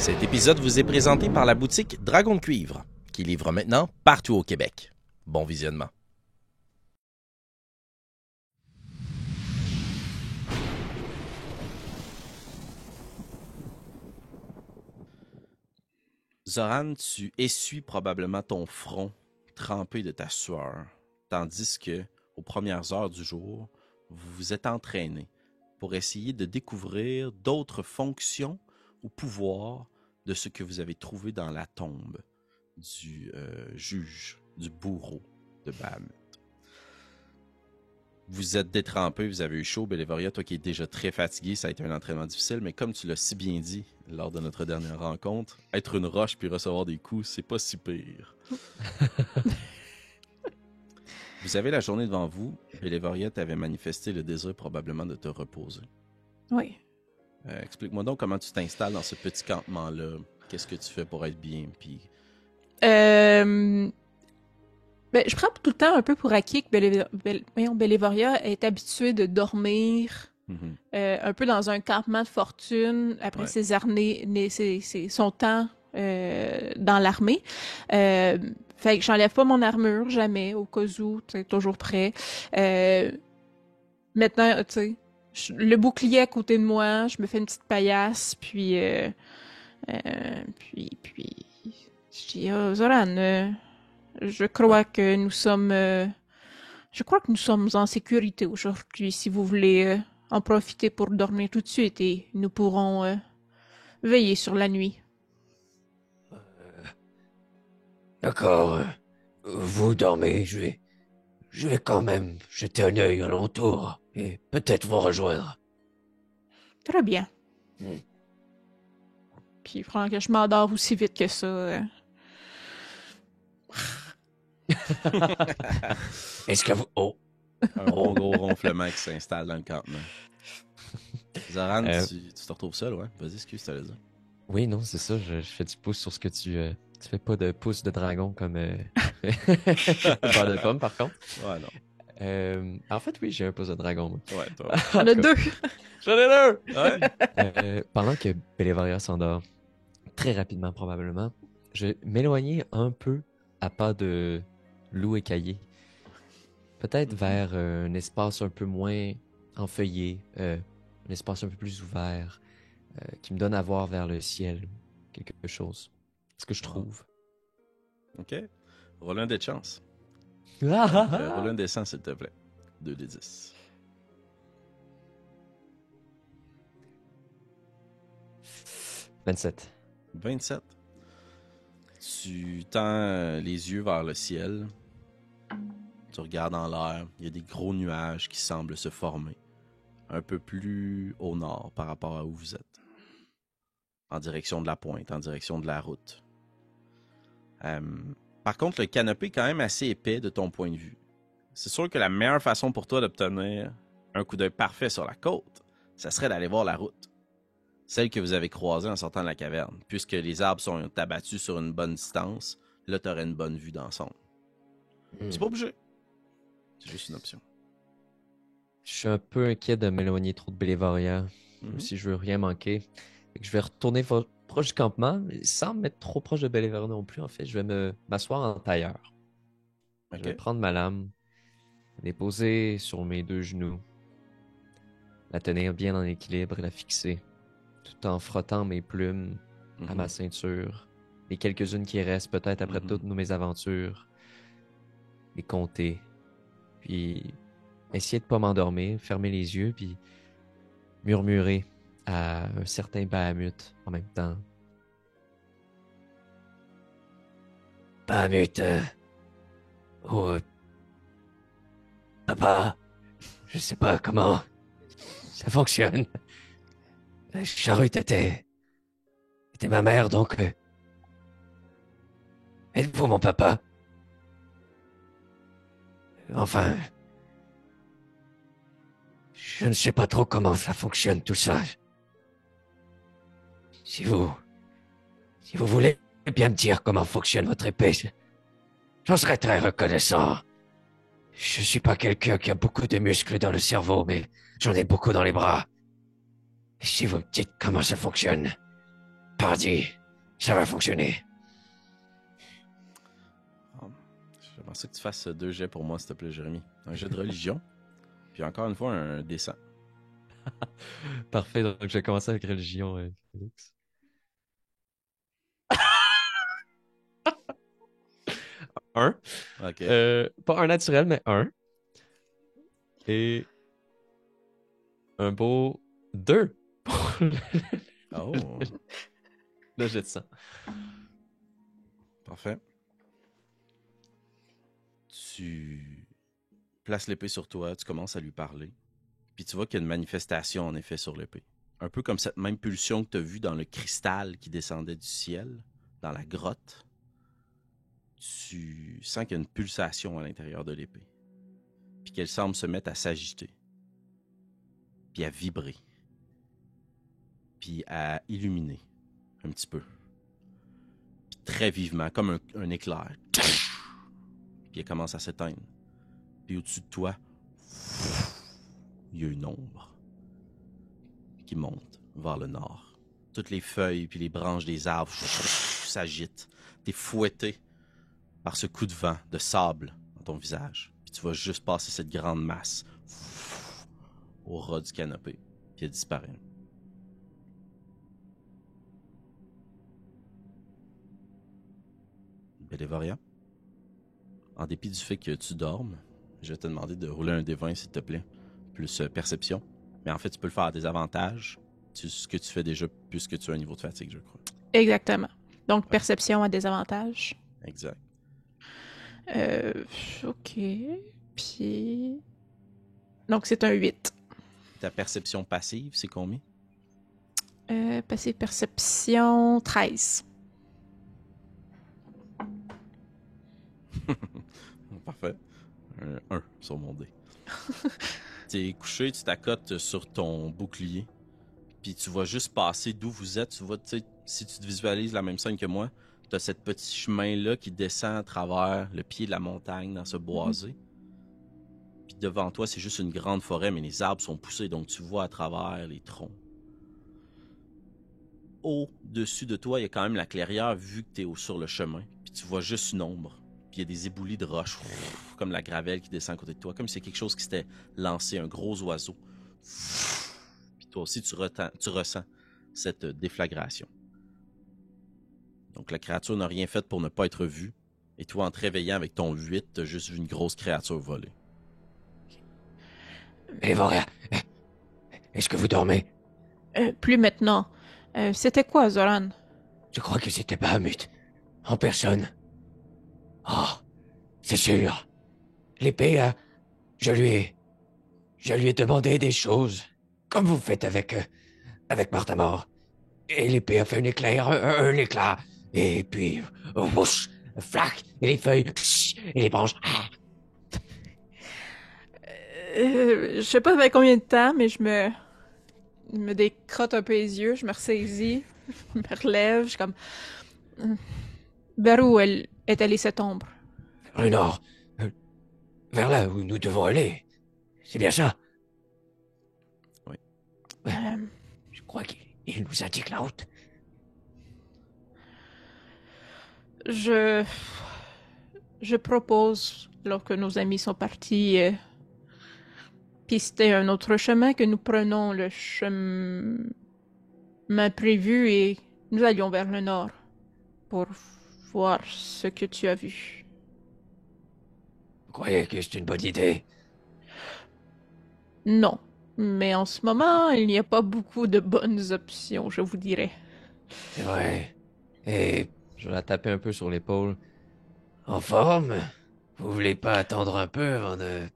Cet épisode vous est présenté par la boutique Dragon de Cuivre, qui livre maintenant partout au Québec. Bon visionnement. Zoran, tu essuies probablement ton front trempé de ta sueur, tandis que, aux premières heures du jour, vous vous êtes entraîné pour essayer de découvrir d'autres fonctions ou pouvoirs de ce que vous avez trouvé dans la tombe du juge, du bourreau de Bahamut. Vous êtes détrempé, vous avez eu chaud. Bélévoria, toi qui es déjà très fatigué, ça a été un entraînement difficile, mais comme tu l'as si bien dit lors de notre dernière rencontre, être une roche puis recevoir des coups, c'est pas si pire. Vous avez la journée devant vous. Bélévoria t'avait manifesté le désir probablement de te reposer. Oui. Explique-moi donc comment tu t'installes dans ce petit campement-là. Qu'est-ce que tu fais pour être bien, puis... Je prends tout le temps un peu pour acquis que Bélévoria est habituée de dormir un peu dans un campement de fortune après son temps dans l'armée. Fait que j'enlève pas mon armure, jamais, au cas où, toujours prêt. Maintenant, tu sais, le bouclier à côté de moi, je me fais une petite paillasse, puis je dis, Zoran, je crois que nous sommes en sécurité aujourd'hui. Si vous voulez en profiter pour dormir tout de suite, et nous pourrons veiller sur la nuit. D'accord. Vous dormez, je vais quand même jeter un œil alentour et peut-être vous rejoindre. Très bien. Puis, franchement, je m'endors aussi vite que ça. Est-ce que vous... Oh! Un gros ronflement qui s'installe dans le campement. Zoran, tu te retrouves seul, ouais? Vas-y, excuse, t'allais dire. Oui, non, c'est ça. Je fais du pouce sur ce que tu fais pas de pouce de dragon comme dans le pomme, par contre. Ouais, non. En fait, oui, j'ai un pouce de dragon. Moi. Ouais, toi. On a deux. J'en ai deux! Ouais. Pendant que Bélévoria s'endort, très rapidement probablement, je vais m'éloigner un peu à pas de loup écaillé. Peut-être vers un espace un peu moins enfeuillé, un espace un peu plus ouvert, qui me donne à voir vers le ciel, quelque chose. Ce que je trouve. OK. Roule un dé de chance. Roule un dé 100, s'il te plaît. 2 des 10. « 27. 27. Tu tends les yeux vers le ciel. Tu regardes en l'air. Il y a des gros nuages qui semblent se former. Un peu plus au nord par rapport à où vous êtes. En direction de la pointe, en direction de la route. Par contre, le canopé est quand même assez épais de ton point de vue. C'est sûr que la meilleure façon pour toi d'obtenir un coup d'œil parfait sur la côte, ça serait d'aller voir la route. Celle que vous avez croisée en sortant de la caverne. Puisque les arbres sont abattus sur une bonne distance, là, tu aurais une bonne vue d'ensemble. C'est pas obligé. C'est juste une option. Je suis un peu inquiet de m'éloigner trop de Bélévoria, même si je veux rien manquer. Fait que je vais retourner proche du campement, sans me mettre trop proche de Bélévoria non plus. En fait, je vais m'asseoir en tailleur. Okay. Je vais prendre ma lame, la poser sur mes deux genoux, la tenir bien en équilibre et la fixer, tout en frottant mes plumes à ma ceinture, les quelques-unes qui restent peut-être après toutes mes aventures, les compter, puis essayer de pas m'endormir, fermer les yeux, puis murmurer à un certain Bahamut en même temps. Bahamut, papa, je sais pas comment ça fonctionne. Charute était ma mère, donc... Êtes-vous mon papa? Enfin... Je ne sais pas trop comment ça fonctionne, tout ça. Si vous voulez bien me dire comment fonctionne votre épée, j'en serais très reconnaissant. Je suis pas quelqu'un qui a beaucoup de muscles dans le cerveau, mais j'en ai beaucoup dans les bras. Si vous me dites comment ça fonctionne, Pardi, ça va fonctionner. J'aimerais ça que tu fasses 2 jets pour moi, s'il te plaît, Jérémy. Un jet de religion, puis encore une fois, un dessin. Parfait, donc je vais commencer avec religion, Félix. Un. Ok. Pas un naturel, mais un. Et un beau 2 pour Oh, le jet de sang. parfait. Tu places l'épée sur toi, tu commences à lui parler. Puis tu vois qu'il y a une manifestation en effet sur l'épée. Un peu comme cette même pulsion que tu as vue dans le cristal qui descendait du ciel, dans la grotte. Tu sens qu'il y a une pulsation à l'intérieur de l'épée. Puis qu'elle semble se mettre à s'agiter. Puis à vibrer. Puis à illuminer un petit peu. Puis très vivement, comme un éclair. Puis elle commence à s'éteindre. Puis au-dessus de toi, il y a une ombre qui monte vers le nord. Toutes les feuilles puis les branches des arbres s'agitent. T'es fouetté par ce coup de vent de sable dans ton visage. Puis tu vas juste passer cette grande masse au ras du canopé. Puis elle disparaît. Bélévoria, en dépit du fait que tu dormes, je vais te demander de rouler un D20, s'il te plaît, plus perception. Mais en fait, tu peux le faire à des avantages. Ce que tu fais déjà, puisque tu as un niveau de fatigue, je crois. Exactement. Donc, perception à des avantages. Exact. OK. Puis... Donc, c'est un 8. Ta perception passive, c'est combien? Passive perception, 13. Parfait. Un 1 sur mon dé. T'es couché, tu t'accotes sur ton bouclier, puis tu vas juste passer d'où vous êtes. Tu vois, tu sais, si tu te visualises la même scène que moi, t'as ce petit chemin-là qui descend à travers le pied de la montagne dans ce boisé. Puis devant toi, c'est juste une grande forêt, mais les arbres sont poussés, donc tu vois à travers les troncs. Au-dessus de toi, il y a quand même la clairière, vu que t'es sur le chemin. Puis tu vois juste une ombre. Puis il y a des éboulis de roches, comme la gravelle qui descend à côté de toi, comme si c'est quelque chose qui s'était lancé, un gros oiseau. Puis toi aussi, tu ressens cette déflagration. Donc la créature n'a rien fait pour ne pas être vue. Et toi, en te réveillant avec ton 8, t'as juste vu une grosse créature voler. Bélévoria, est-ce que vous dormez? Plus maintenant. C'était quoi, Zoran? Je crois que c'était Bahamut. En personne. Oh, c'est sûr. L'épée, je lui ai demandé des choses, comme vous faites avec Marthamor. Et l'épée a fait un éclair, un éclat. Et puis, whoosh, flac, et les feuilles, psh, et les branches. Je sais pas avec combien de temps, mais je me décrotte un peu les yeux, je me ressaisis, je me relève, je suis comme... Vers où elle est allée cette ombre? Vers le nord. Vers là où nous devons aller. C'est bien ça? Oui. Je crois qu'il nous indique la route. Je propose, alors que nos amis sont partis pister un autre chemin, que nous prenons le chemin prévu et nous allions vers le nord pour voir ce que tu as vu. Vous croyez que c'est une bonne idée? Non, mais en ce moment, il n'y a pas beaucoup de bonnes options, je vous dirais. C'est vrai. Et Je vais la taper un peu sur l'épaule. en forme? Vous voulez pas attendre un peu avant de...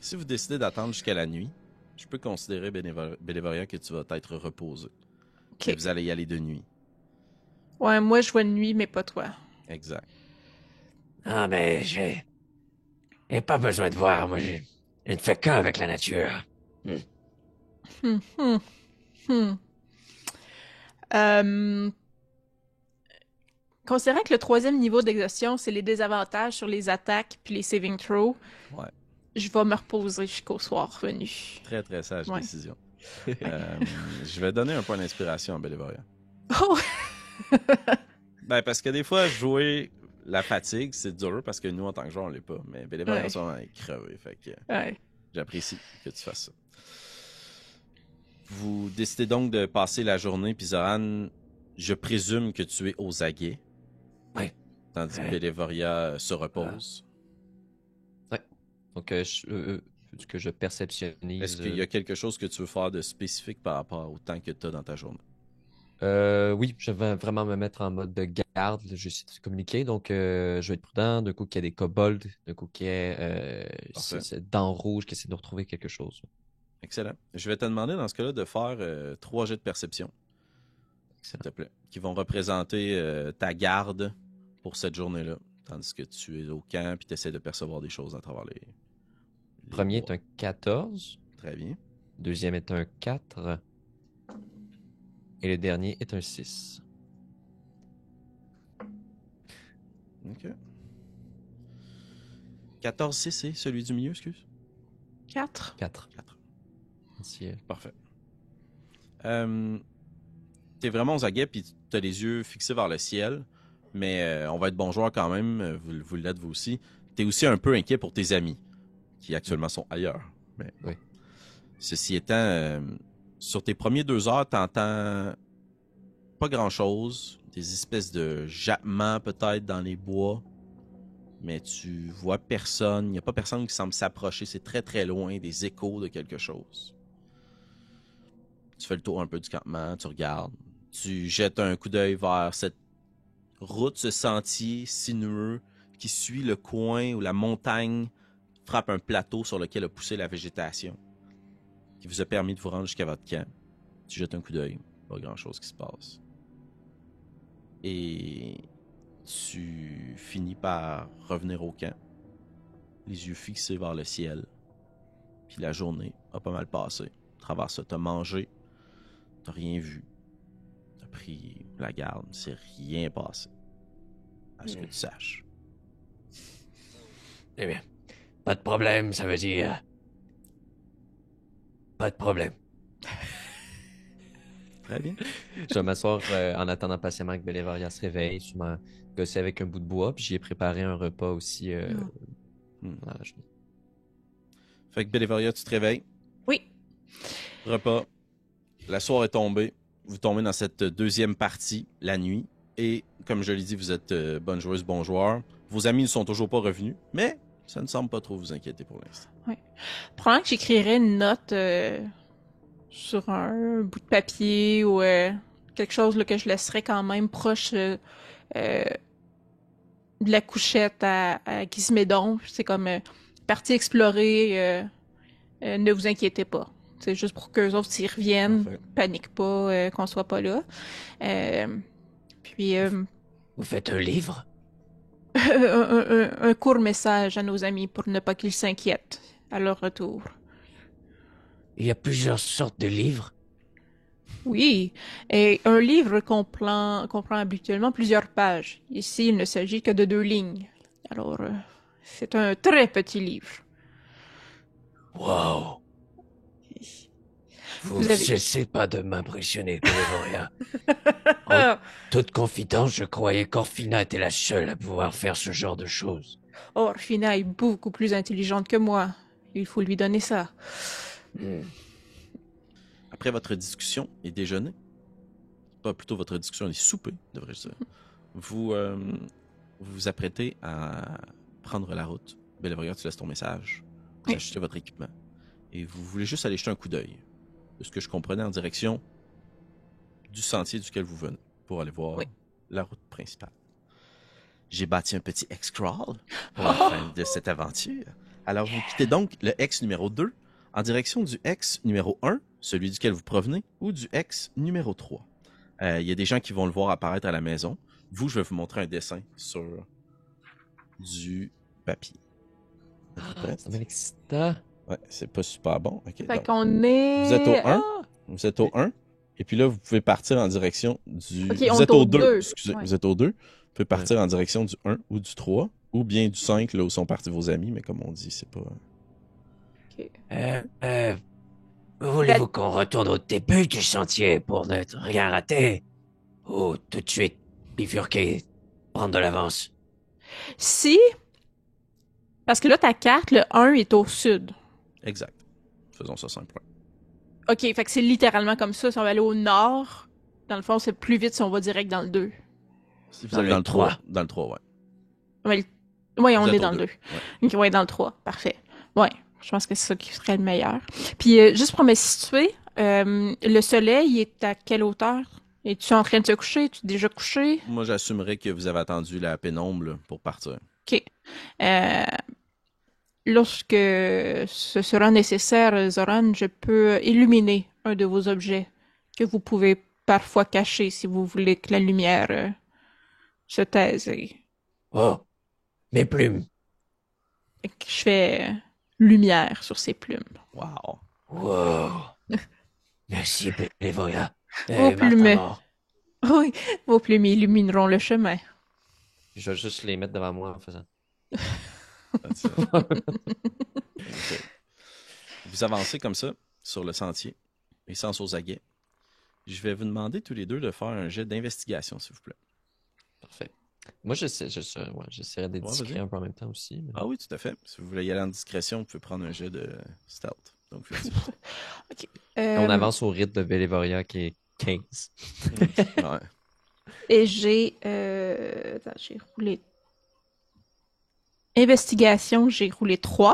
Si vous décidez d'attendre jusqu'à la nuit, je peux considérer, Bélévoria, que tu vas être reposé. Ok. Et vous allez y aller de nuit. Ouais, moi je vois de nuit, mais pas toi. Exact. Ah, mais j'ai pas besoin de voir. Moi, je ne fais qu'un avec la nature. Hmm, hmm, hmm. Considérant que le 3e niveau d'exhaustion, c'est les désavantages sur les attaques puis les saving throws, Ouais. je vais me reposer jusqu'au soir venu. Très, très sage Ouais. décision. Je vais donner un point d'inspiration à Bélévoria. Oh! Ben, parce que des fois, jouer la fatigue, c'est dur, parce que nous, en tant que joueur, on l'est pas. Mais Bélévoria, Ouais. en ce moment, est crevé. Fait que Ouais. j'apprécie que tu fasses ça. Vous décidez donc de passer la journée, puis Zoran, je présume que tu es aux aguets. Ouais. Tandis que Ouais. Bélévoria se repose. Donc, que je perceptionnise. Est-ce qu'il y a quelque chose que tu veux faire de spécifique par rapport au temps que tu as dans ta journée? Oui, je vais vraiment me mettre en mode de garde. Je vais essayer de communiquer, donc je vais être prudent. D'un coup, qu'il y a des kobolds, d'un coup, qu'il y a Parfait. cette dent rouge qui essaie de retrouver quelque chose. Excellent. Je vais te demander dans ce cas-là de faire 3 jets de perception, s'il te plaît, qui vont représenter ta garde pour cette journée-là, tandis que tu es au camp et tu essaies de percevoir des choses à travers les Premier est bois. un 14, Très bien. deuxième est un 4, et le dernier est un 6. OK. 14-6, c'est celui du milieu, excuse? 4. 4. 4. Merci. Parfait. T'es vraiment aux aguets, puis t'as les yeux fixés vers le ciel, mais on va être bon joueur quand même, vous l'êtes vous aussi. T'es aussi un peu inquiet pour tes amis, qui actuellement sont ailleurs. Mais Oui. ceci étant, sur tes premiers 2 heures, t'entends pas grand-chose, des espèces de jappements peut-être dans les bois, mais tu vois personne, il n'y a pas personne qui semble s'approcher, c'est très très loin, des échos de quelque chose. Tu fais le tour un peu du campement, tu regardes, tu jettes un coup d'œil vers cette route, ce sentier sinueux qui suit le coin où la montagne frappe un plateau sur lequel a poussé la végétation, qui vous a permis de vous rendre jusqu'à votre camp. Tu jettes un coup d'œil, pas grand-chose qui se passe. Et tu finis par revenir au camp, les yeux fixés vers le ciel. Puis la journée a pas mal passé. À travers ça, t'as mangé, t'as rien vu. T'as pris la garde, c'est rien passé. À ce que tu saches. Eh bien, pas de problème, ça veut dire... Pas de problème. Très bien. Je vais m'asseoir en attendant patiemment que Bélévaria se réveille. Je m'en gosser avec un bout de bois, puis j'y ai préparé un repas aussi dans la journée. Fait que Bélévaria, tu te réveilles. Oui. Repas. La soirée est tombée. Vous tombez dans cette deuxième partie, la nuit. Et comme je l'ai dit, vous êtes bonne joueuse, bon joueur. Vos amis ne sont toujours pas revenus, mais ça ne semble pas trop vous inquiéter pour l'instant. Oui. Probablement que j'écrirais une note sur un bout de papier ou quelque chose là, que je laisserais quand même proche de la couchette à Gizmédon. C'est comme partie explorer, ne vous inquiétez pas. C'est juste pour qu'eux autres, s'ils reviennent, Parfait. paniquent pas, qu'on soit pas là. Puis Vous faites un livre? un court message à nos amis pour ne pas qu'ils s'inquiètent à leur retour. Il y a plusieurs sortes de livres. Oui, et un livre comprend habituellement plusieurs pages. Ici, il ne s'agit que de 2 lignes. Alors, c'est un très petit livre. Wow! Vous Vous avez- cessez pas de m'impressionner, Bélévoria. En toute confidence, je croyais qu'Orphina était la seule à pouvoir faire ce genre de choses. Orphina est beaucoup plus intelligente que moi. Il faut lui donner ça. Après votre discussion et déjeuner, pas plutôt votre discussion et souper, devrais-je dire, vous vous apprêtez à prendre la route. Bélévaria, tu laisses ton message. Vous Oui. achetez votre équipement. Et vous voulez juste aller jeter un coup d'œil. De ce que je comprenais en direction du sentier duquel vous venez pour aller voir Oui. la route principale. J'ai bâti un petit X-crawl pour la fin de cette aventure. Alors, vous quittez donc le X numéro 2 en direction du X numéro 1, celui duquel vous provenez, ou du X numéro 3. Il y a des gens qui vont le voir apparaître à la maison. Vous, je vais vous montrer un dessin sur du papier. Êtes-vous prêts? Ça m'excite. Ouais, c'est pas super bon. Ok, Fait donc, qu'on est... vous êtes au 1. Ah! Vous êtes au 1. Et puis là, vous pouvez partir en direction du... Ok, vous on êtes est au au 2. 2. Excusez, Ouais. vous êtes au 2. Vous pouvez partir en direction du 1 ou du 3. Ou bien du 5, là où sont partis vos amis. Mais comme on dit, c'est pas... Ok. Voulez-vous qu'on retourne au début du sentier pour ne rien rater? Ou tout de suite bifurquer, prendre de l'avance? Si, parce que là, ta carte, le 1 est au sud. Exact. Faisons ça simple. OK, fait que c'est littéralement comme ça. Si on va aller au nord, dans le fond, c'est plus vite si on va direct dans le 2. Si vous allez dans le 3. Dans le 3, ouais. Oui, on Vous est êtes dans au le 2. Ouais. OK, ouais, dans le 3. Parfait. Ouais, je pense que c'est ça qui serait le meilleur. Puis, juste pour me situer, le soleil est à quelle hauteur? Es-tu en train de te coucher? Es-tu déjà couché? Moi, j'assumerais que vous avez attendu la pénombre là, pour partir. OK. Lorsque ce sera nécessaire, Zoran, je peux illuminer un de vos objets que vous pouvez parfois cacher si vous voulez que la lumière se taise. Oh, mes plumes. Et que je fais lumière sur ces plumes. Wow. Wow. Merci, Bélévoria. Vos plumes. Martin-Mort. Oui, vos plumes illumineront le chemin. Je vais juste les mettre devant moi en faisant. Okay. Vous avancez comme ça sur le sentier, et sans aux aguets. Je vais vous demander tous les deux de faire un jet d'investigation, s'il vous plaît. Parfait. Moi, j'essaierai d'être discret un peu en même temps aussi. Mais... Ah oui, tout à fait. Si vous voulez y aller en discrétion, vous pouvez prendre un jet de stealth. Donc, OK. On avance au rythme de Bélévoria qui est 15. Ouais. Et j'ai... Attends, j'ai roulé... Investigation, j'ai roulé 3.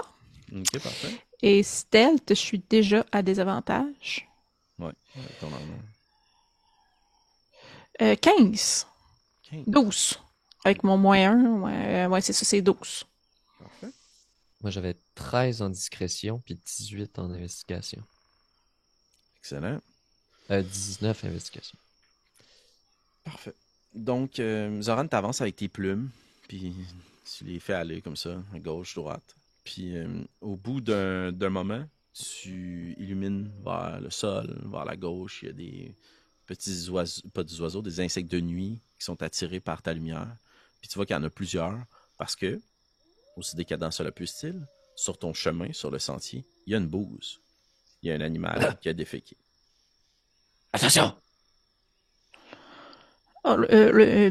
Ok, parfait. Et stealth, je suis déjà à désavantage. Ouais, ton armure. 15. 15. 12. Avec mon moins 1. Ouais, c'est ça, c'est 12. Parfait. Moi, j'avais 13 en discrétion puis 18 en investigation. Excellent. 19 investigation. Parfait. Donc, Zoran, t'avances avec tes plumes, puis tu les fais aller comme ça, à gauche, droite. Puis, au bout d'un moment, tu illumines vers le sol, vers la gauche. Il y a des petits oiseaux, pas des oiseaux, des insectes de nuit qui sont attirés par ta lumière. Puis tu vois qu'il y en a plusieurs, parce que, aussi décadent cela puisse-t-il, sur ton chemin, sur le sentier, il y a une bouse. Il y a un animal qui a déféqué. Attention! Oh,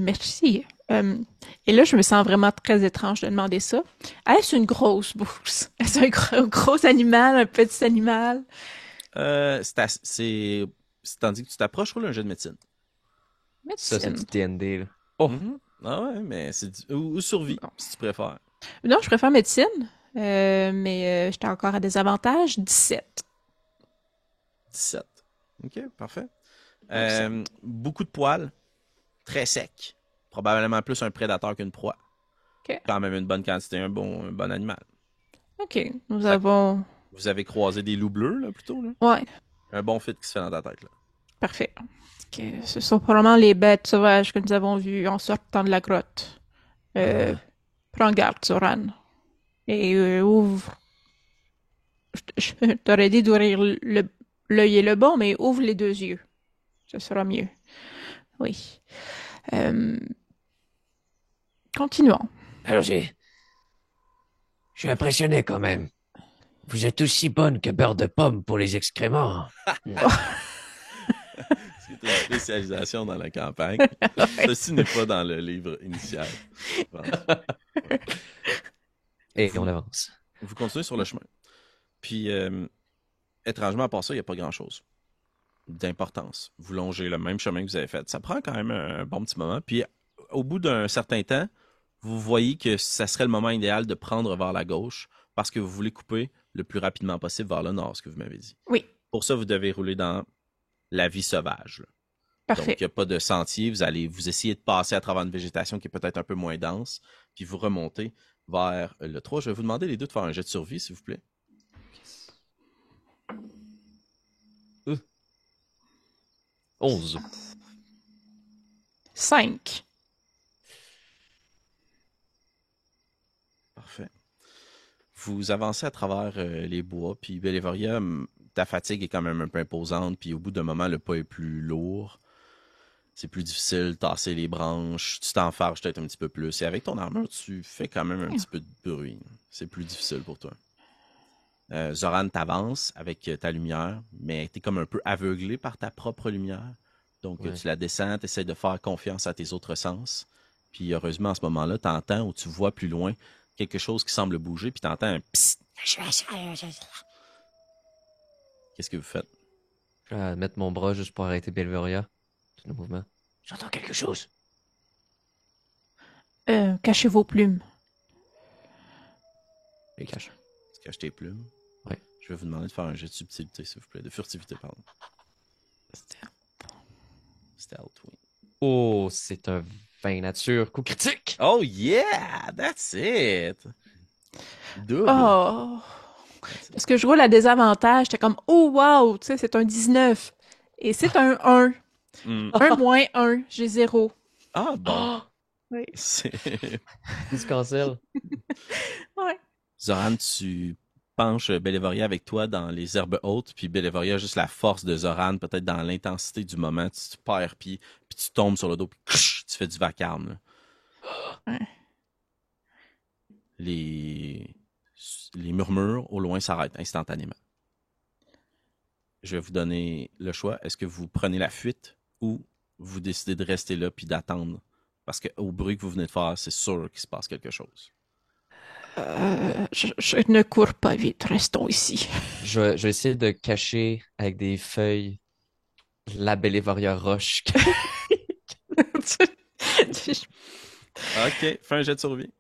merci. Et là, je me sens vraiment très étrange de demander ça. Est-ce une grosse bouse? Est-ce un gros animal, un petit animal? C'est tandis que tu t'approches, roule un jeu de médecine. Médecine. Ça, c'est du D&D, là. Oh! Ah ouais, mais c'est ou survie, Non. si tu préfères. Non, je préfère médecine, mais j'étais encore à désavantage. 17. 17. Ok, parfait. Ouais, Beaucoup de poils, très sec. Probablement plus un prédateur qu'une proie. Ok. Quand même une bonne quantité, un bon animal. OK, nous avons... Vous avez croisé des loups bleus, là, plutôt, là? Ouais, Un bon fit qui se fait dans ta tête, là. parfait. Ok, ce sont probablement les bêtes sauvages que nous avons vues en sortant de la grotte. Prends garde, Zoran. Et ouvre... Je t'aurais dit d'ouvrir l'œil et le bon, mais ouvre les 2 yeux. Ce sera mieux. Oui. Continuons. Allons-y. Je suis impressionné quand même. Vous êtes aussi bonne que beurre de pomme pour les excréments. C'est une spécialisation dans la campagne. Ceci n'est pas dans le livre initial. Et on avance. Vous continuez sur le chemin. Puis, étrangement, à part ça, il n'y a pas grand-chose d'importance. Vous longez le même chemin que vous avez fait. Ça prend quand même un bon petit moment. Puis, au bout d'un certain temps, vous voyez que ça serait le moment idéal de prendre vers la gauche parce que vous voulez couper le plus rapidement possible vers le nord, ce que vous m'avez dit. Oui. Pour ça, vous devez rouler dans la vie sauvage. Là. Parfait. Donc, il n'y a pas de sentier. Vous allez vous essayer de passer à travers une végétation qui est peut-être un peu moins dense, puis vous remontez vers le 3. Je vais vous demander les deux de faire un jet de survie, s'il vous plaît. 11. 5. Parfait. Vous avancez à travers les bois, puis Bélévoria, ta fatigue est quand même un peu imposante, puis au bout d'un moment, le pas est plus lourd. C'est plus difficile de tasser les branches, tu t'enfarges peut-être un petit peu plus. Et avec ton armure, tu fais quand même un petit peu de bruit. C'est plus difficile pour toi. Zoran t'avance avec ta lumière, mais t'es comme un peu aveuglé par ta propre lumière. Donc, tu la descends, tu essaies de faire confiance à tes autres sens. Puis, heureusement, à ce moment-là, tu entends ou tu vois plus loin quelque chose qui semble bouger, puis tu entends un psst. Qu'est-ce que vous faites? Je vais mettre mon bras juste pour arrêter Belveria. Tout le mouvement. J'entends quelque chose. Cachez vos plumes. Je les cache. Tu caches tes plumes? Oui. Je vais vous demander de faire un jet de subtilité, s'il vous plaît. De furtivité, pardon. Stealth, oui. Oh, c'est un 20 nature. Coup critique! Oh yeah! That's it! Double! Oh! Parce que je roule à désavantage. J'étais comme, oh wow! Tu sais, c'est un 19. Et c'est un 1. 1 moins 1. J'ai 0. Ah bon! Oui. C'est... Il se cancelle. Ouais. Zoran, tu penches Bellevoria avec toi dans les herbes hautes, puis Bellevoria, juste la force de Zoran, peut-être dans l'intensité du moment, tu perds pied, puis tu tombes sur le dos, puis tu fais du vacarme. Ouais. Les murmures au loin s'arrêtent instantanément. Je vais vous donner le choix. Est-ce que vous prenez la fuite ou vous décidez de rester là puis d'attendre? Parce qu'au bruit que vous venez de faire, c'est sûr qu'il se passe quelque chose. Je ne cours pas vite. Restons ici. Je vais essayer de cacher avec des feuilles la Bellevoria roche. Ok, fais un jet de survie.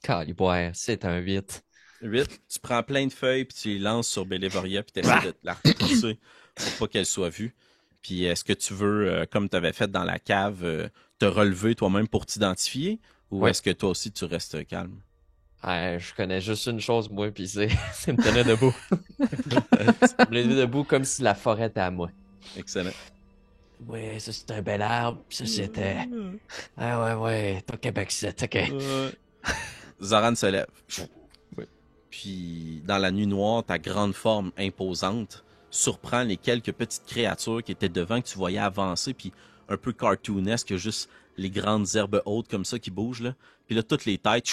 Caliboire, c'est un 8. 8. Tu prends plein de feuilles puis tu les lances sur Bellevoria puis tu essaies de la repousser pour pas qu'elle soit vue. Puis est-ce que tu veux, comme tu avais fait dans la cave, te relever toi-même pour t'identifier ou est-ce que toi aussi tu restes calme? Je connais juste une chose, moi, puis c'est me tenir debout. Me lever debout comme si la forêt était à moi. Excellent. Ouais, ça c'est un bel arbre. Ça c'était. Ah ouais. Toi Québec, c'est ok. Zoran se lève. Oui. Puis dans la nuit noire, ta grande forme imposante surprend les quelques petites créatures qui étaient devant, que tu voyais avancer, puis un peu cartoonesque, juste les grandes herbes hautes comme ça qui bougent, là. Puis là, toutes les têtes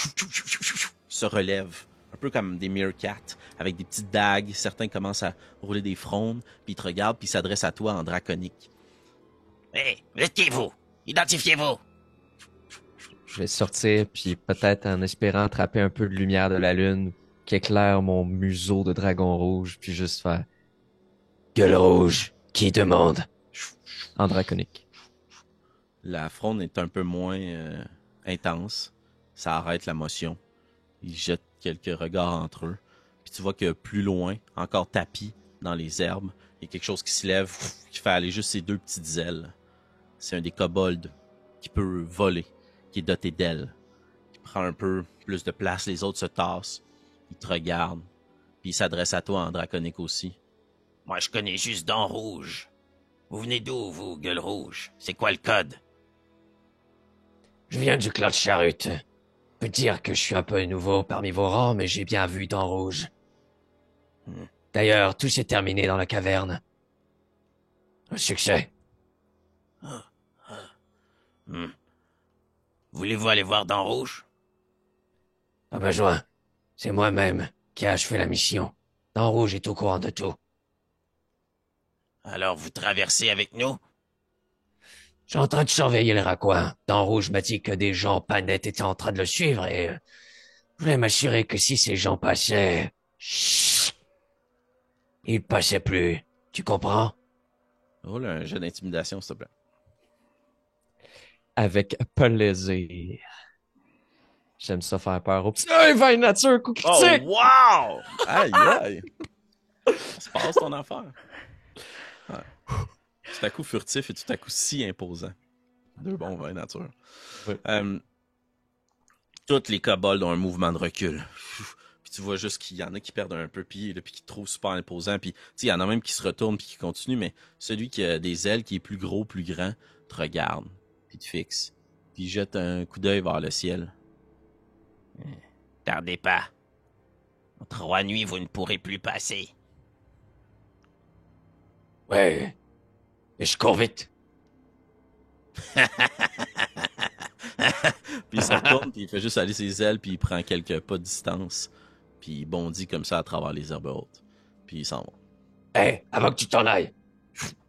se relèvent, un peu comme des meerkats, avec des petites dagues. Certains commencent à rouler des frondes, puis ils te regardent, puis ils s'adressent à toi en draconique. Hé, mettez-vous! Identifiez-vous! Je vais sortir, puis peut-être en espérant attraper un peu de lumière de la lune qui éclaire mon museau de dragon rouge, puis juste faire Gueule rouge, qui demande? en draconique. La fronde est un peu moins intense. Ça arrête la motion. Ils jettent quelques regards entre eux. Puis tu vois que plus loin, encore tapis dans les herbes, il y a quelque chose qui se lève, qui fait aller juste ses deux petites ailes. C'est un des kobolds qui peut voler, qui est doté d'ailes. Il prend un peu plus de place, les autres se tassent. Il te regarde, puis il s'adresse à toi en draconique aussi. Moi, je connais juste Dents Rouge. Vous venez d'où, vous, Gueule Rouge? C'est quoi le code? Je viens du clan de Charute. Je peux dire que je suis un peu nouveau parmi vos rangs, mais j'ai bien vu Dents Rouge. D'ailleurs, tout s'est terminé dans la caverne. Un succès. Voulez-vous aller voir Dents Rouge? Pas besoin. C'est moi-même qui ai achevé la mission. Dents Rouge est au courant de tout. Alors, vous traversez avec nous? Je suis en train de surveiller le raccoin. Dents Rouge m'a dit que des gens pas nets étaient en train de le suivre et... je voulais m'assurer que si ces gens passaient... Chut, ils passaient plus. Tu comprends? Roule un jeu d'intimidation, s'il te plaît. Avec plaisir. J'aime ça faire peur au petit. Hey, 20 nature, coup Oh, critique! wow! Aïe, aïe! Ça se passe ton affaire. Ouais. Tout à coup furtif et tout à coup si imposant. Deux bons vins nature. Oui. Toutes les kobolds ont un mouvement de recul. Puis tu vois juste qu'il y en a qui perdent un peu pied, là, puis qui te trouvent super imposant. Puis il y en a même qui se retournent puis qui continuent, mais celui qui a des ailes, qui est plus gros, plus grand, te regarde, puis te fixe. Puis il jette un coup d'œil vers le ciel. Tardez pas. En 3 nuits, vous ne pourrez plus passer. Ouais. Et je cours vite. Puis il se retourne, puis il fait juste aller ses ailes, puis il prend quelques pas de distance. Puis il bondit comme ça à travers les herbes hautes. Puis il s'en va. Hé, avant que tu t'en ailles,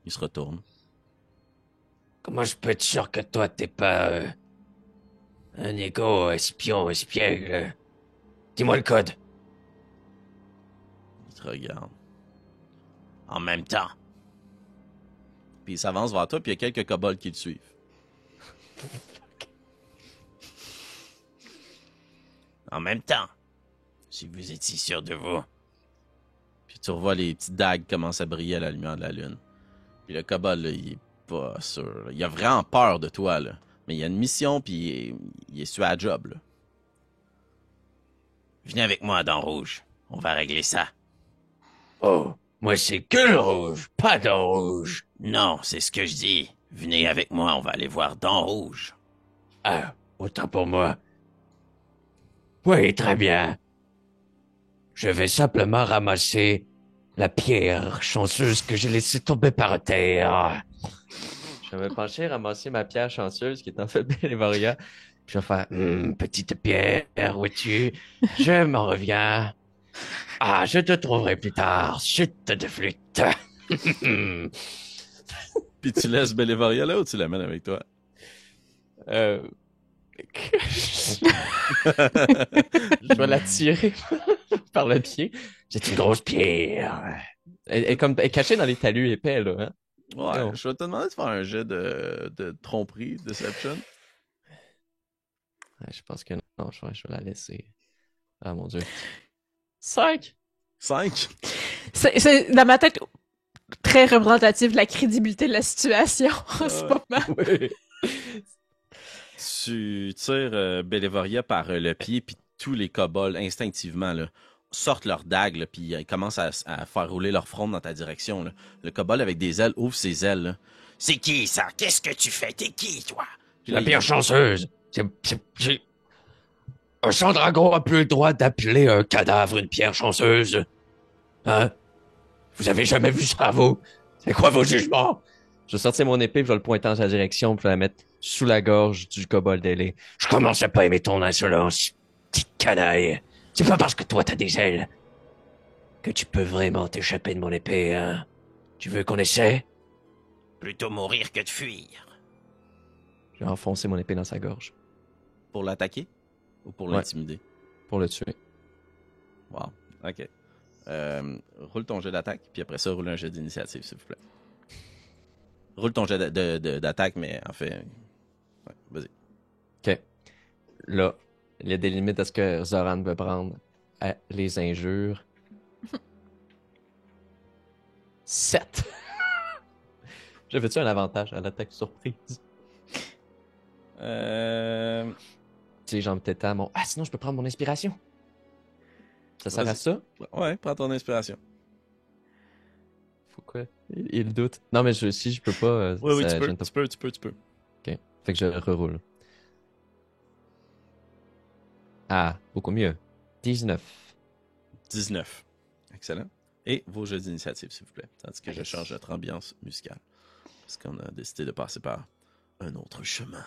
Il se retourne. comment je peux être sûr que toi, t'es pas un égo espiègle? Dis-moi le code. Il te regarde. En même temps. Puis il s'avance vers toi, puis il y a quelques kobolds qui le suivent. En même temps. Si vous étiez sûr de vous. Puis tu revois les petites dagues commencent à briller à la lumière de la lune. Puis le kobold, là, il est pas sûr. Là. Il a vraiment peur de toi, là. Mais il a une mission, puis il est sur la job, là. Venez avec moi dans Rouge. On va régler ça. Oh, moi c'est Gueule Rouge, pas dans Rouge. Non, c'est ce que je dis. Venez avec moi, on va aller voir dans Rouge. Ah, autant pour moi. Oui, très bien. Je vais simplement ramasser la pierre chanceuse que j'ai laissée tomber par terre. Je vais me pencher, ramasser ma pierre chanceuse qui est en fait Bélévoria. Puis je vais faire Petite pierre, où es-tu? Je m'en reviens. Ah, je te trouverai plus tard, chute de flûte. Puis tu laisses Bélévoria là ou tu l'amènes avec toi? je vais la tirer par le pied. C'est une grosse pierre. Elle est cachée dans les talus épais, là. Hein? Ouais, Non. je vais te demander de faire un jet de tromperie, deception. Ouais, je pense que non, je vais la laisser. Ah mon dieu. 5! 5. C'est dans ma tête très représentatif de la crédibilité de la situation en ce moment. Oui. Tu tires Bélévoria par le pied, puis tous les kobolds, instinctivement, là, sortent leurs dagues, là, puis ils commencent à faire rouler leur front dans ta direction. Là. Le kobold avec des ailes ouvre ses ailes. Là. C'est qui ça? Qu'est-ce que tu fais? T'es qui, toi? Puis La là, pierre chanceuse. Un sang-dragon a plus le droit d'appeler un cadavre une pierre chanceuse. Hein? Vous avez jamais vu ça, vous? C'est quoi vos jugements? Je vais sortir mon épée, puis je vais le pointer dans sa direction, puis je vais la mettre sous la gorge du kobold ailé. Je commence à pas aimer ton insolence, petite canaille. C'est pas parce que toi t'as des ailes que tu peux vraiment t'échapper de mon épée, hein? Tu veux qu'on essaie? Plutôt mourir que de fuir. Je vais enfoncer mon épée dans sa gorge pour l'attaquer ou pour Ouais. l'intimider? pour le tuer. Wow, ok. Roule ton jet d'attaque, puis après ça, roule un jet d'initiative, s'il vous plaît. Roule ton jet d'attaque, mais en fait... Ouais, vas-y. OK. Là, il y a des limites à ce que Zoran peut prendre à les injures. 7. J'avais-tu un avantage à l'attaque surprise? Tu sais, j'en peut-être à mon... Ah, sinon, je peux prendre mon inspiration. Ça sert à Vas-y. ça? Ouais, prends ton inspiration. Faut quoi? Il doute. Non, mais si je peux pas... Oui, ça tu peux, gêne pas. tu peux. OK. Fait que je reroule. Ah, beaucoup mieux. 19. 19. Excellent. Et vos jeux d'initiative, s'il vous plaît. Tandis que je change notre ambiance musicale. Parce qu'on a décidé de passer par un autre chemin.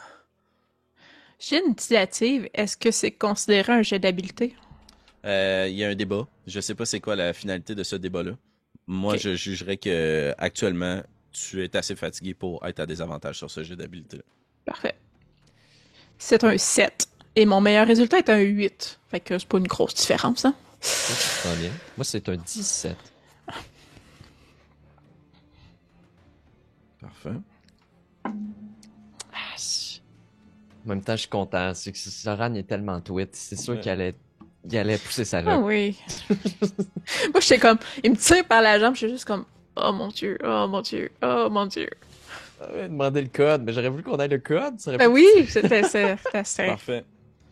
J'ai une initiative. Est-ce que c'est considéré un jet d'habileté? Il y a un débat. Je sais pas c'est quoi la finalité de ce débat-là. Moi, Ok. je jugerais que actuellement, tu es assez fatigué pour être à désavantage sur ce jeu d'habileté. Parfait. C'est un 7. Et mon meilleur résultat est un 8. Fait que c'est pas une grosse différence, hein? Ça, c'est pas bien. Moi, c'est un 17. Parfait. Ah, en même temps, je suis content. C'est que Zoran est tellement tweet. C'est sûr Ouais. qu'il allait pousser sa Ah loque. oui. Moi, j'étais comme... Il me tire par la jambe, je suis juste comme... Oh mon Dieu, oh mon Dieu, oh mon Dieu. J'avais demandé le code, mais j'aurais voulu qu'on ait le code. Ça aurait Ben pu- oui, c'était Parfait.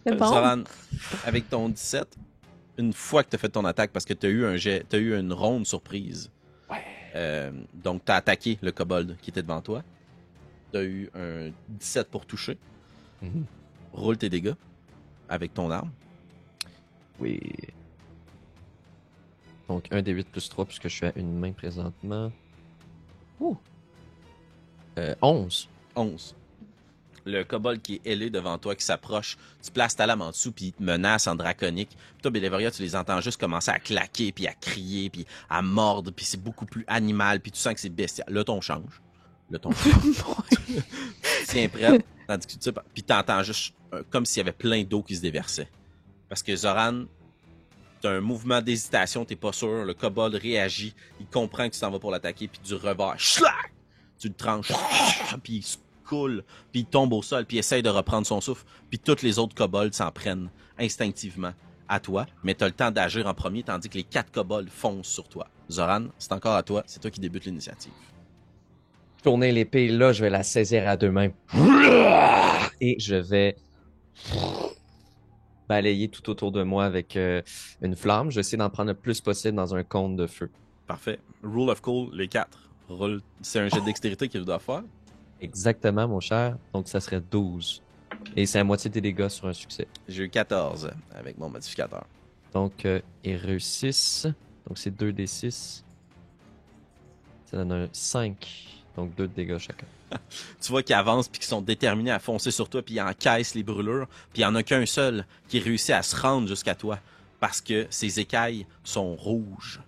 bon. Zoran, avec ton 17, une fois que tu as fait ton attaque, parce que tu as eu un jet, tu as eu une ronde surprise. Ouais. Donc, tu as attaqué le kobold qui était devant toi. Tu as eu un 17 pour toucher. Mhm. Roule tes dégâts avec ton arme. Oui. Donc, 1 des 8 plus 3, puisque je suis à une main présentement. Ouh. 11. 11. le kobold qui est ailé devant toi, qui s'approche, tu places ta lame en dessous, puis il te menace en draconique. Puis toi, Bélévoria, tu les entends juste commencer à claquer, puis à crier, puis à mordre, puis c'est beaucoup plus animal, puis tu sens que c'est bestial. Le ton change. Tu tiens prête, tandis que tu sais pas. Puis t'entends juste comme s'il y avait plein d'eau qui se déversait. Parce que Zoran, t'as un mouvement d'hésitation, t'es pas sûr, le kobold réagit, il comprend que tu t'en vas pour l'attaquer, puis du revers, schlac! Tu le tranches, puis il se coule, puis il tombe au sol, puis il essaye de reprendre son souffle, puis tous les autres kobolds s'en prennent instinctivement à toi, mais t'as le temps d'agir en premier, tandis que les 4 kobolds foncent sur toi. Zoran, c'est encore à toi, c'est toi qui débute l'initiative. Tourner l'épée, là, je vais la saisir à deux mains. Et je vais balayer tout autour de moi avec une flamme. Je vais essayer d'en prendre le plus possible dans un cône de feu. Parfait. Rule of cool, les 4. C'est un jet de dextérité qu'il doit faire. Exactement, mon cher. Donc, ça serait 12. Et c'est la moitié des dégâts sur un succès. J'ai eu 14 avec mon modificateur. Donc, ils réussissent. Donc, c'est 2d6. Ça donne un 5. Donc, 2 de dégâts chacun. Tu vois qu'ils avancent puis qu'ils sont déterminés à foncer sur toi puis ils encaissent les brûlures. Puis il n'y en a qu'un seul qui réussit à se rendre jusqu'à toi parce que ses écailles sont rouges.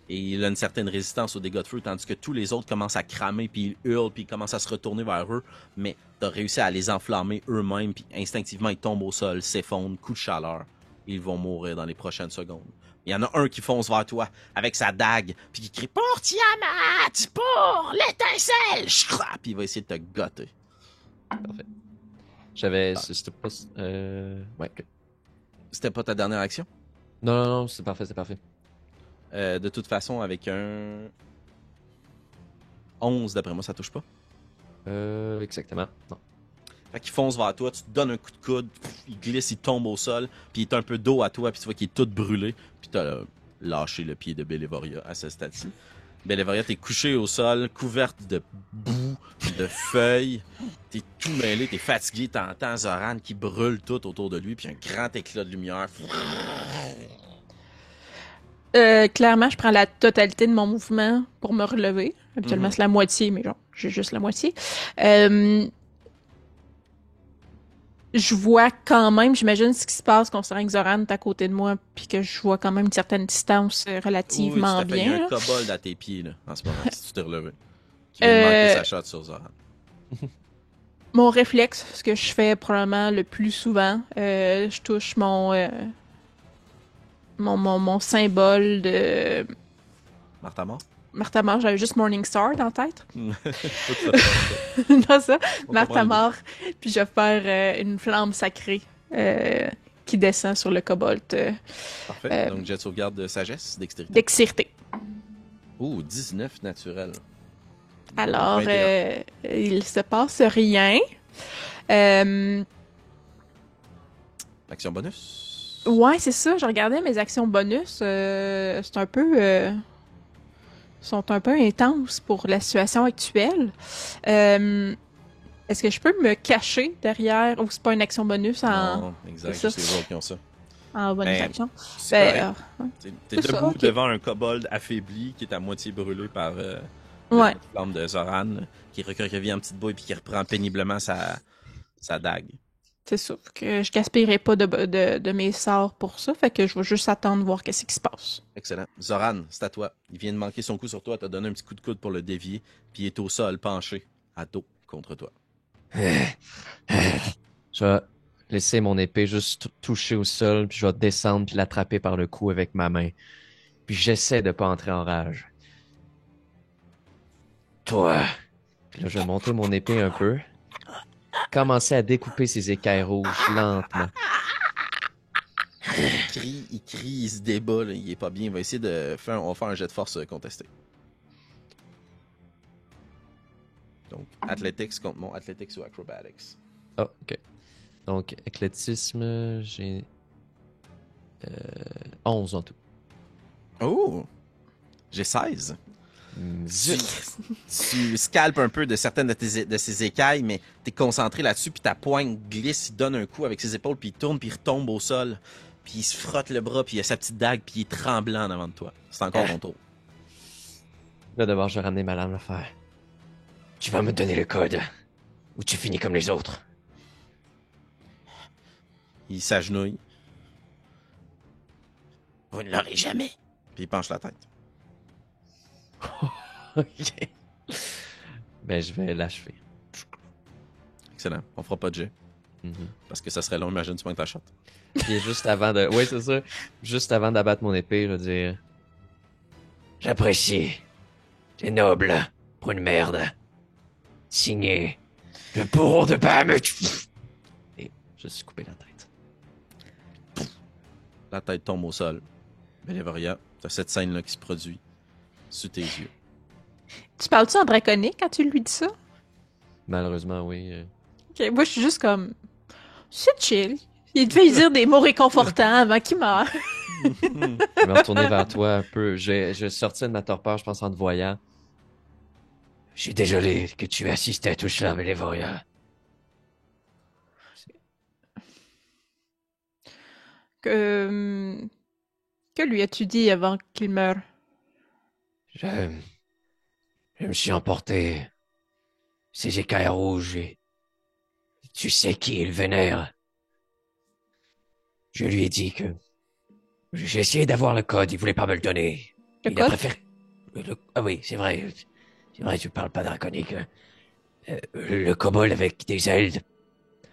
Et il a une certaine résistance aux dégâts de feu, tandis que tous les autres commencent à cramer, puis ils hurlent, puis ils commencent à se retourner vers eux. Mais t'as réussi à les enflammer eux-mêmes, puis instinctivement, ils tombent au sol, s'effondrent, coup de chaleur. Ils vont mourir dans les prochaines secondes. Il y en a un qui fonce vers toi avec sa dague, puis qui crie « Pour Tiamat! Pour l'étincelle! » Puis il va essayer de te gotter. Parfait. J'avais... C'était pas... Ouais, ok. C'était pas ta dernière action? Non, c'est parfait, c'est parfait. De toute façon, avec un 11, d'après moi, ça touche pas. Exactement. Non. Fait qu'il fonce vers toi, tu te donnes un coup de coude, il glisse, il tombe au sol, puis il est un peu dos à toi, puis tu vois qu'il est tout brûlé, puis t'as lâché le pied de Bélévoria à ce stade-ci. Bélévoria, t'es couché au sol, couverte de boue, de feuilles, t'es tout mêlé, t'es fatigué, t'entends Zoran qui brûle tout autour de lui, puis un grand éclat de lumière. Clairement, je prends la totalité de mon mouvement pour me relever. Habituellement, c'est la moitié, mais genre, j'ai juste la moitié. Je vois quand même, j'imagine ce qui se passe considérant que Zoran est à côté de moi, puis que je vois quand même une certaine distance relativement bien. Il y a un kobold à tes pieds, là, en ce moment, si tu t'es relevé. Qui vient de manquer sa shot sur Zoran. Mon réflexe, ce que je fais probablement le plus souvent, je touche mon symbole de... Martha-Mort? Martha-Mort, j'avais juste Morningstar dans la tête. Non, ça. Martha-Mort. Puis je vais faire une flamme sacrée qui descend sur le kobold. Parfait. Donc, jet de sauvegarde de sagesse, dextérité. Dextérité. Ouh, 19 naturel. Alors, il se passe rien. Action bonus? Ouais, c'est ça. Je regardais mes actions bonus. C'est un peu... sont un peu intenses pour la situation actuelle. Est-ce que je peux me cacher derrière... Ou c'est pas une action bonus en... Non, exact. C'est les autres qui ont ça. En bonus action. T'es debout devant un kobold affaibli qui est à moitié brûlé par la flamme de Zoran, qui recreville en petite bouille puis qui reprend péniblement sa dague. C'est ça. Que je gaspillerai pas de mes sorts pour ça. Fait que je vais juste attendre voir qu'est-ce qui se passe. Excellent. Zoran, c'est à toi. Il vient de manquer son coup sur toi. T'as donné un petit coup de coude pour le dévier. Puis il est au sol, penché, à dos, contre toi. Je vais laisser mon épée juste toucher au sol. Puis je vais descendre puis l'attraper par le cou avec ma main. Puis j'essaie de pas entrer en rage. Toi. Puis là, je vais monter mon épée un peu. Commencer à découper ses écailles rouges lentement. Il crie, il se débat, là, il est pas bien. Il va essayer de faire, on va faire un jet de force contesté. Donc, Athletics contre mon Athletics ou Acrobatics. Oh, ok. Donc, athlétisme, j'ai 11 en tout. Oh! J'ai 16. Tu scalpes un peu de certaines de ses écailles, mais t'es concentré là-dessus, puis ta poigne glisse, il donne un coup avec ses épaules, puis il tourne, puis il retombe au sol, puis il se frotte le bras, puis il a sa petite dague, puis il est tremblant en avant de toi. C'est encore ton tour. Là, d'abord, je vais ramener ma lame à faire. Tu vas me donner le code, ou tu finis comme les autres. Il s'agenouille, Vous ne l'aurez jamais. puis il penche la tête. Ok. Ben, je vais l'achever. Excellent. On fera pas de jet. Mhm. Parce que ça serait long, imagine, tu manques ta shot. Puis juste avant de... Oui, c'est ça. Juste avant d'abattre mon épée, je vais dire... J'apprécie. C'est noble. Pour une merde. Signé. Le bourreau de Bahamut. Et je suis coupé la tête. La tête tombe au sol. Bélévoria, t'as cette scène-là qui se produit sous tes yeux. Tu parles-tu en draconique quand tu lui dis ça? Malheureusement, oui. Ok, moi, je suis juste comme... C'est chill. Il devait lui dire des mots réconfortants avant qu'il meure. Je vais me retourner vers toi un peu. Je vais sortir de ma torpeur, je pense, en te voyant. Je suis désolé que tu aies assisté à tout cela, Bélévoria. Que lui as-tu dit avant qu'il meure? Je me suis emporté. Ces écailles rouges et... Tu sais qui il vénère. Je lui ai dit que... J'ai essayé d'avoir le code, il voulait pas me le donner. Le Il code? a préféré... Ah oui, c'est vrai. C'est vrai, tu parles pas draconique. Le kobold avec des ailes.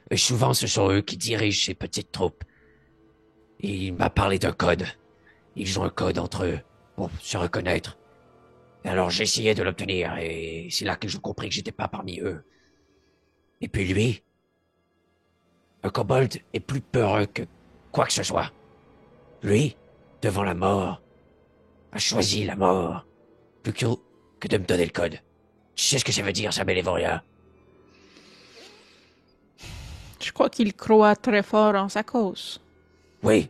Et souvent, ce sont eux qui dirigent ces petites troupes. Il m'a parlé d'un code. Ils ont un code entre eux pour se reconnaître. Et alors j'ai essayé de l'obtenir et c'est là que j'ai compris que j'étais pas parmi eux. Et puis lui, un kobold est plus peureux que quoi que ce soit. Lui, devant la mort, a choisi la mort plutôt que de me donner le code. Tu sais ce que ça veut dire, ça, Bélévoria? Je crois qu'il croit très fort en sa cause. Oui.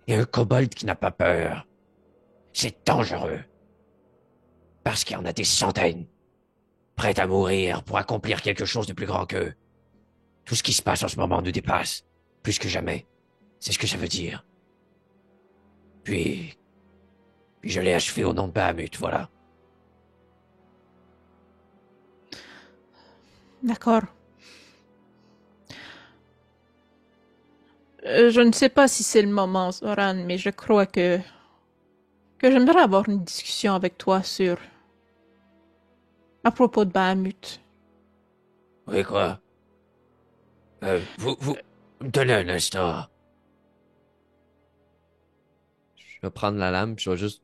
Et un kobold qui n'a pas peur, c'est dangereux. Parce qu'il y en a des centaines, prêts à mourir pour accomplir quelque chose de plus grand qu'eux. Tout ce qui se passe en ce moment nous dépasse, plus que jamais. C'est ce que ça veut dire. Puis je l'ai achevé au nom de Bahamut, voilà. D'accord. Je ne sais pas si c'est le moment, Zoran, mais je crois que j'aimerais avoir une discussion avec toi sur... à propos de Bahamut. Oui, quoi? Vous me donnez un instant. Je vais prendre la lame, puis je vais juste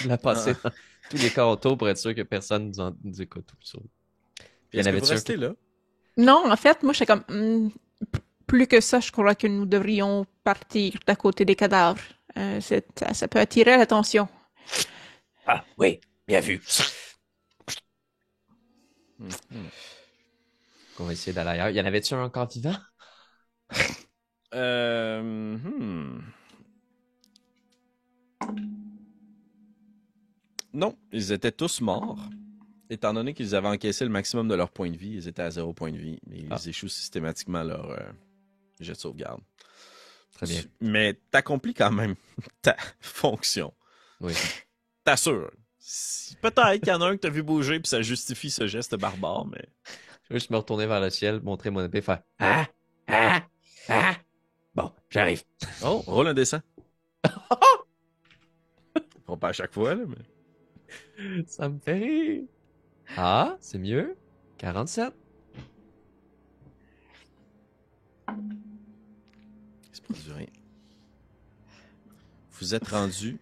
la passer dans tous les corps autour pour être sûr que personne nous écoute. Puis est-ce que vous restez là? Non, en fait, moi, j'étais comme... plus que ça, je crois que nous devrions partir d'à côté des cadavres. Ça peut attirer l'attention. Ah, oui, bien vu. On va essayer d'aller ailleurs. Y en avait-tu un encore vivant? Non, ils étaient tous morts. Étant donné qu'ils avaient encaissé le maximum de leur point de vie, ils étaient à 0 point de vie. Et ils échouent systématiquement leur jet de sauvegarde. Très bien. Mais t'accomplis quand même ta fonction. Oui. T'assures. Peut-être qu'il y en a un que t'as vu bouger puis ça justifie ce geste barbare, mais... Je vais juste me retourner vers le ciel, montrer mon épée, faire... Ah. Bon, j'arrive. Oh, roule un dessin. Pas à chaque fois, là, mais... Ça me fait rire. Ah, c'est mieux. 47. C'est pas du rien. Vous êtes rendu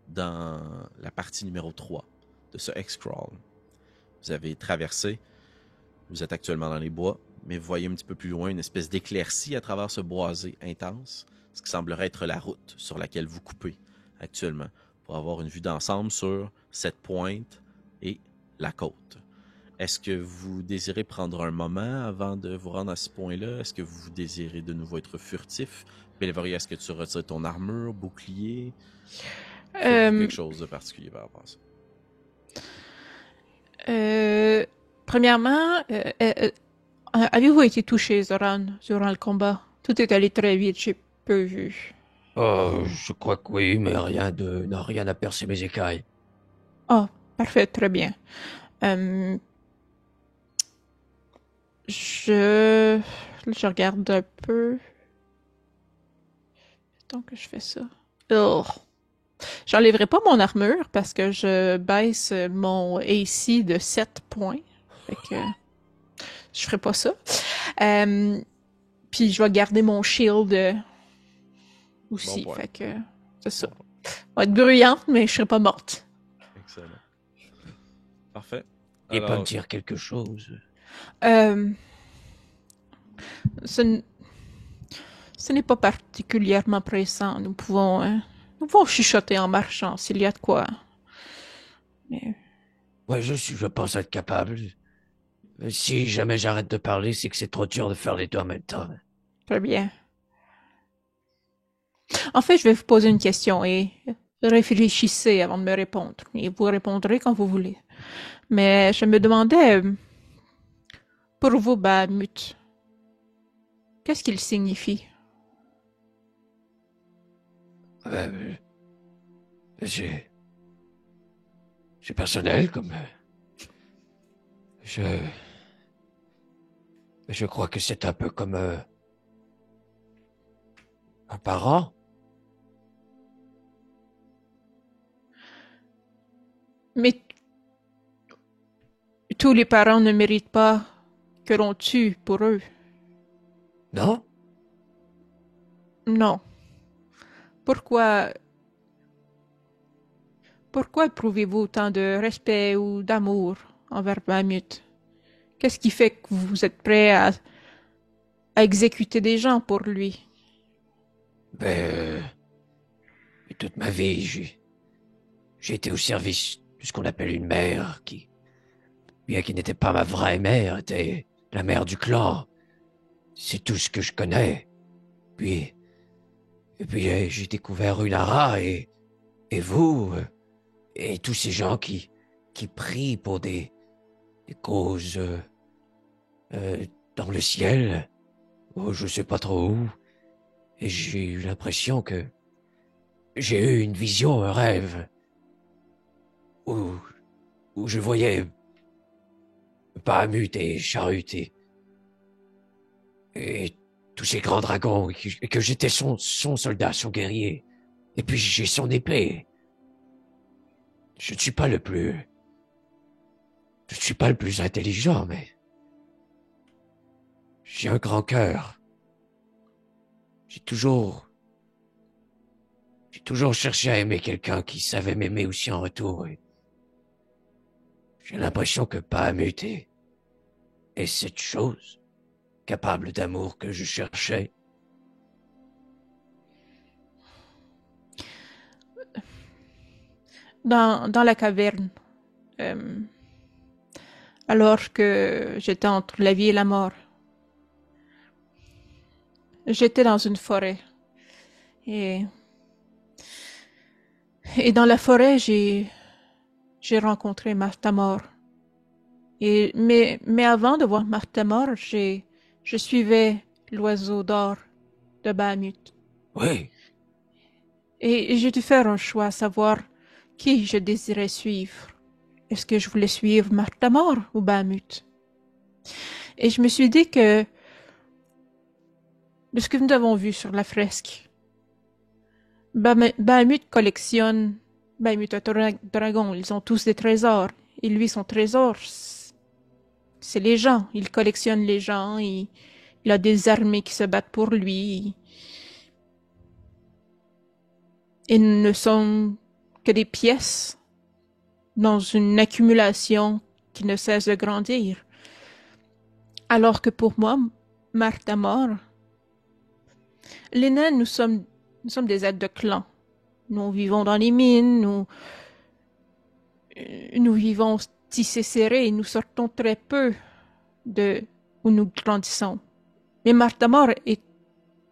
dans la partie numéro 3 de ce X-Crawl. Vous avez traversé, vous êtes actuellement dans les bois, mais vous voyez un petit peu plus loin une espèce d'éclaircie à travers ce boisé intense, ce qui semblerait être la route sur laquelle vous coupez actuellement, pour avoir une vue d'ensemble sur cette pointe et la côte. Est-ce que vous désirez prendre un moment avant de vous rendre à ce point-là? Est-ce que vous désirez de nouveau être furtif? Bélévoria, est-ce que tu retires ton armure, bouclier? Quelque chose de particulier par rapport à ça? Premièrement, avez-vous été touché, Zoran, durant le combat? Tout est allé très vite, j'ai peu vu. Oh, je crois que oui, mais rien n'a percé mes écailles. Oh, parfait, très bien. Je regarde un peu. Tant que je fais ça. Oh. J'enlèverai pas mon armure parce que je baisse mon AC de 7 points. Fait que je ferai pas ça. Puis je vais garder mon shield aussi. Fait que c'est ça. Va être bruyante, mais je serai pas morte. Excellent. Parfait. Et pas me dire quelque chose. Ce n'est pas particulièrement pressant. Nous pouvons chuchoter en marchant s'il y a de quoi. Mais... Ouais, je pense être capable. Si jamais j'arrête de parler, c'est que c'est trop dur de faire les deux en même temps. Très bien. En fait, je vais vous poser une question et réfléchissez avant de me répondre. Et vous répondrez quand vous voulez. Mais je me demandais, pour vous, Bahamut, qu'est-ce qu'il signifie? C'est personnel, comme... Je crois que c'est un peu comme... un parent. Mais tous les parents ne méritent pas que l'on tue pour eux. Non? Non. Pourquoi éprouvez-vous autant de respect ou d'amour envers Bahamut? Qu'est-ce qui fait que vous êtes prêt à exécuter des gens pour lui? Toute ma vie, j'ai été au service de ce qu'on appelle une mère qui, bien qu'il n'était pas ma vraie mère, était la mère du clan. C'est tout ce que je connais. Et puis j'ai découvert Unara et vous, et tous ces gens qui prient pour des causes dans le ciel, je sais pas trop où. Et j'ai eu l'impression que j'ai eu une vision, un rêve, où je voyais Bahamut et Charut et tous ces grands dragons, et que j'étais son soldat, son guerrier. Et puis j'ai son épée. Je ne suis pas le plus intelligent, mais j'ai un grand cœur. J'ai toujours cherché à aimer quelqu'un qui savait m'aimer aussi en retour. Et j'ai l'impression que Bahamut est cette chose capable d'amour que je cherchais. Dans la caverne, alors que j'étais entre la vie et la mort, j'étais dans une forêt. Et dans la forêt, j'ai rencontré Martha-Mort. Mais avant de voir Martha-Mort, je suivais l'oiseau d'or de Bahamut. Oui. Et j'ai dû faire un choix, savoir qui je désirais suivre. Est-ce que je voulais suivre Martha-Mort ou Bahamut? Et je me suis dit que, de ce que nous avons vu sur la fresque, Bahamut collectionne... Bahamut est un dragon, ils ont tous des trésors. Et lui, son trésor, c'est les gens. Il collectionne les gens, il a des armées qui se battent pour lui. Ils ne sont que des pièces dans une accumulation qui ne cesse de grandir. Alors que pour moi, Martha-Mort, les nains, nous sommes des êtres de clan. Nous vivons dans les mines, nous vivons tissés serrés, nous sortons très peu de où nous grandissons. Mais Martha-Mort est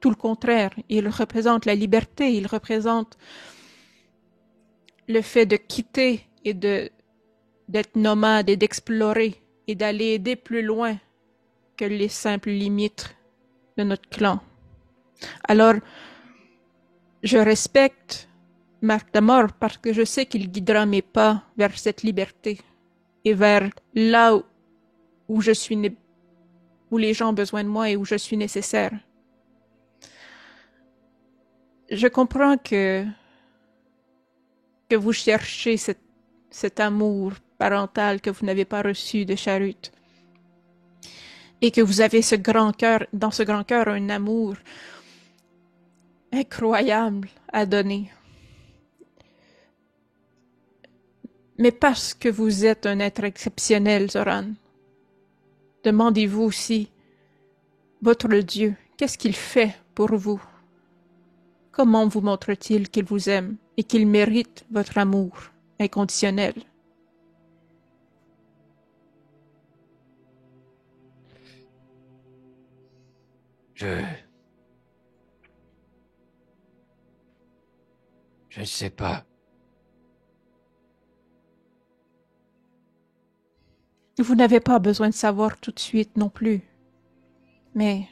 tout le contraire. Il représente la liberté, il représente le fait de quitter et d'être nomade et d'explorer et d'aller aider plus loin que les simples limites de notre clan. Alors, je respecte Martha-Mort parce que je sais qu'il guidera mes pas vers cette liberté et vers là où je suis où les gens ont besoin de moi et où je suis nécessaire. Je comprends que vous cherchez cet amour parental que vous n'avez pas reçu de Charut. Et que vous avez dans ce grand cœur, un amour incroyable à donner. Mais parce que vous êtes un être exceptionnel, Zoran, demandez-vous aussi, votre Dieu, qu'est-ce qu'il fait pour vous? Comment vous montre-t-il qu'il vous aime et qu'il mérite votre amour inconditionnel? Je ne sais pas. Vous n'avez pas besoin de savoir tout de suite non plus. Mais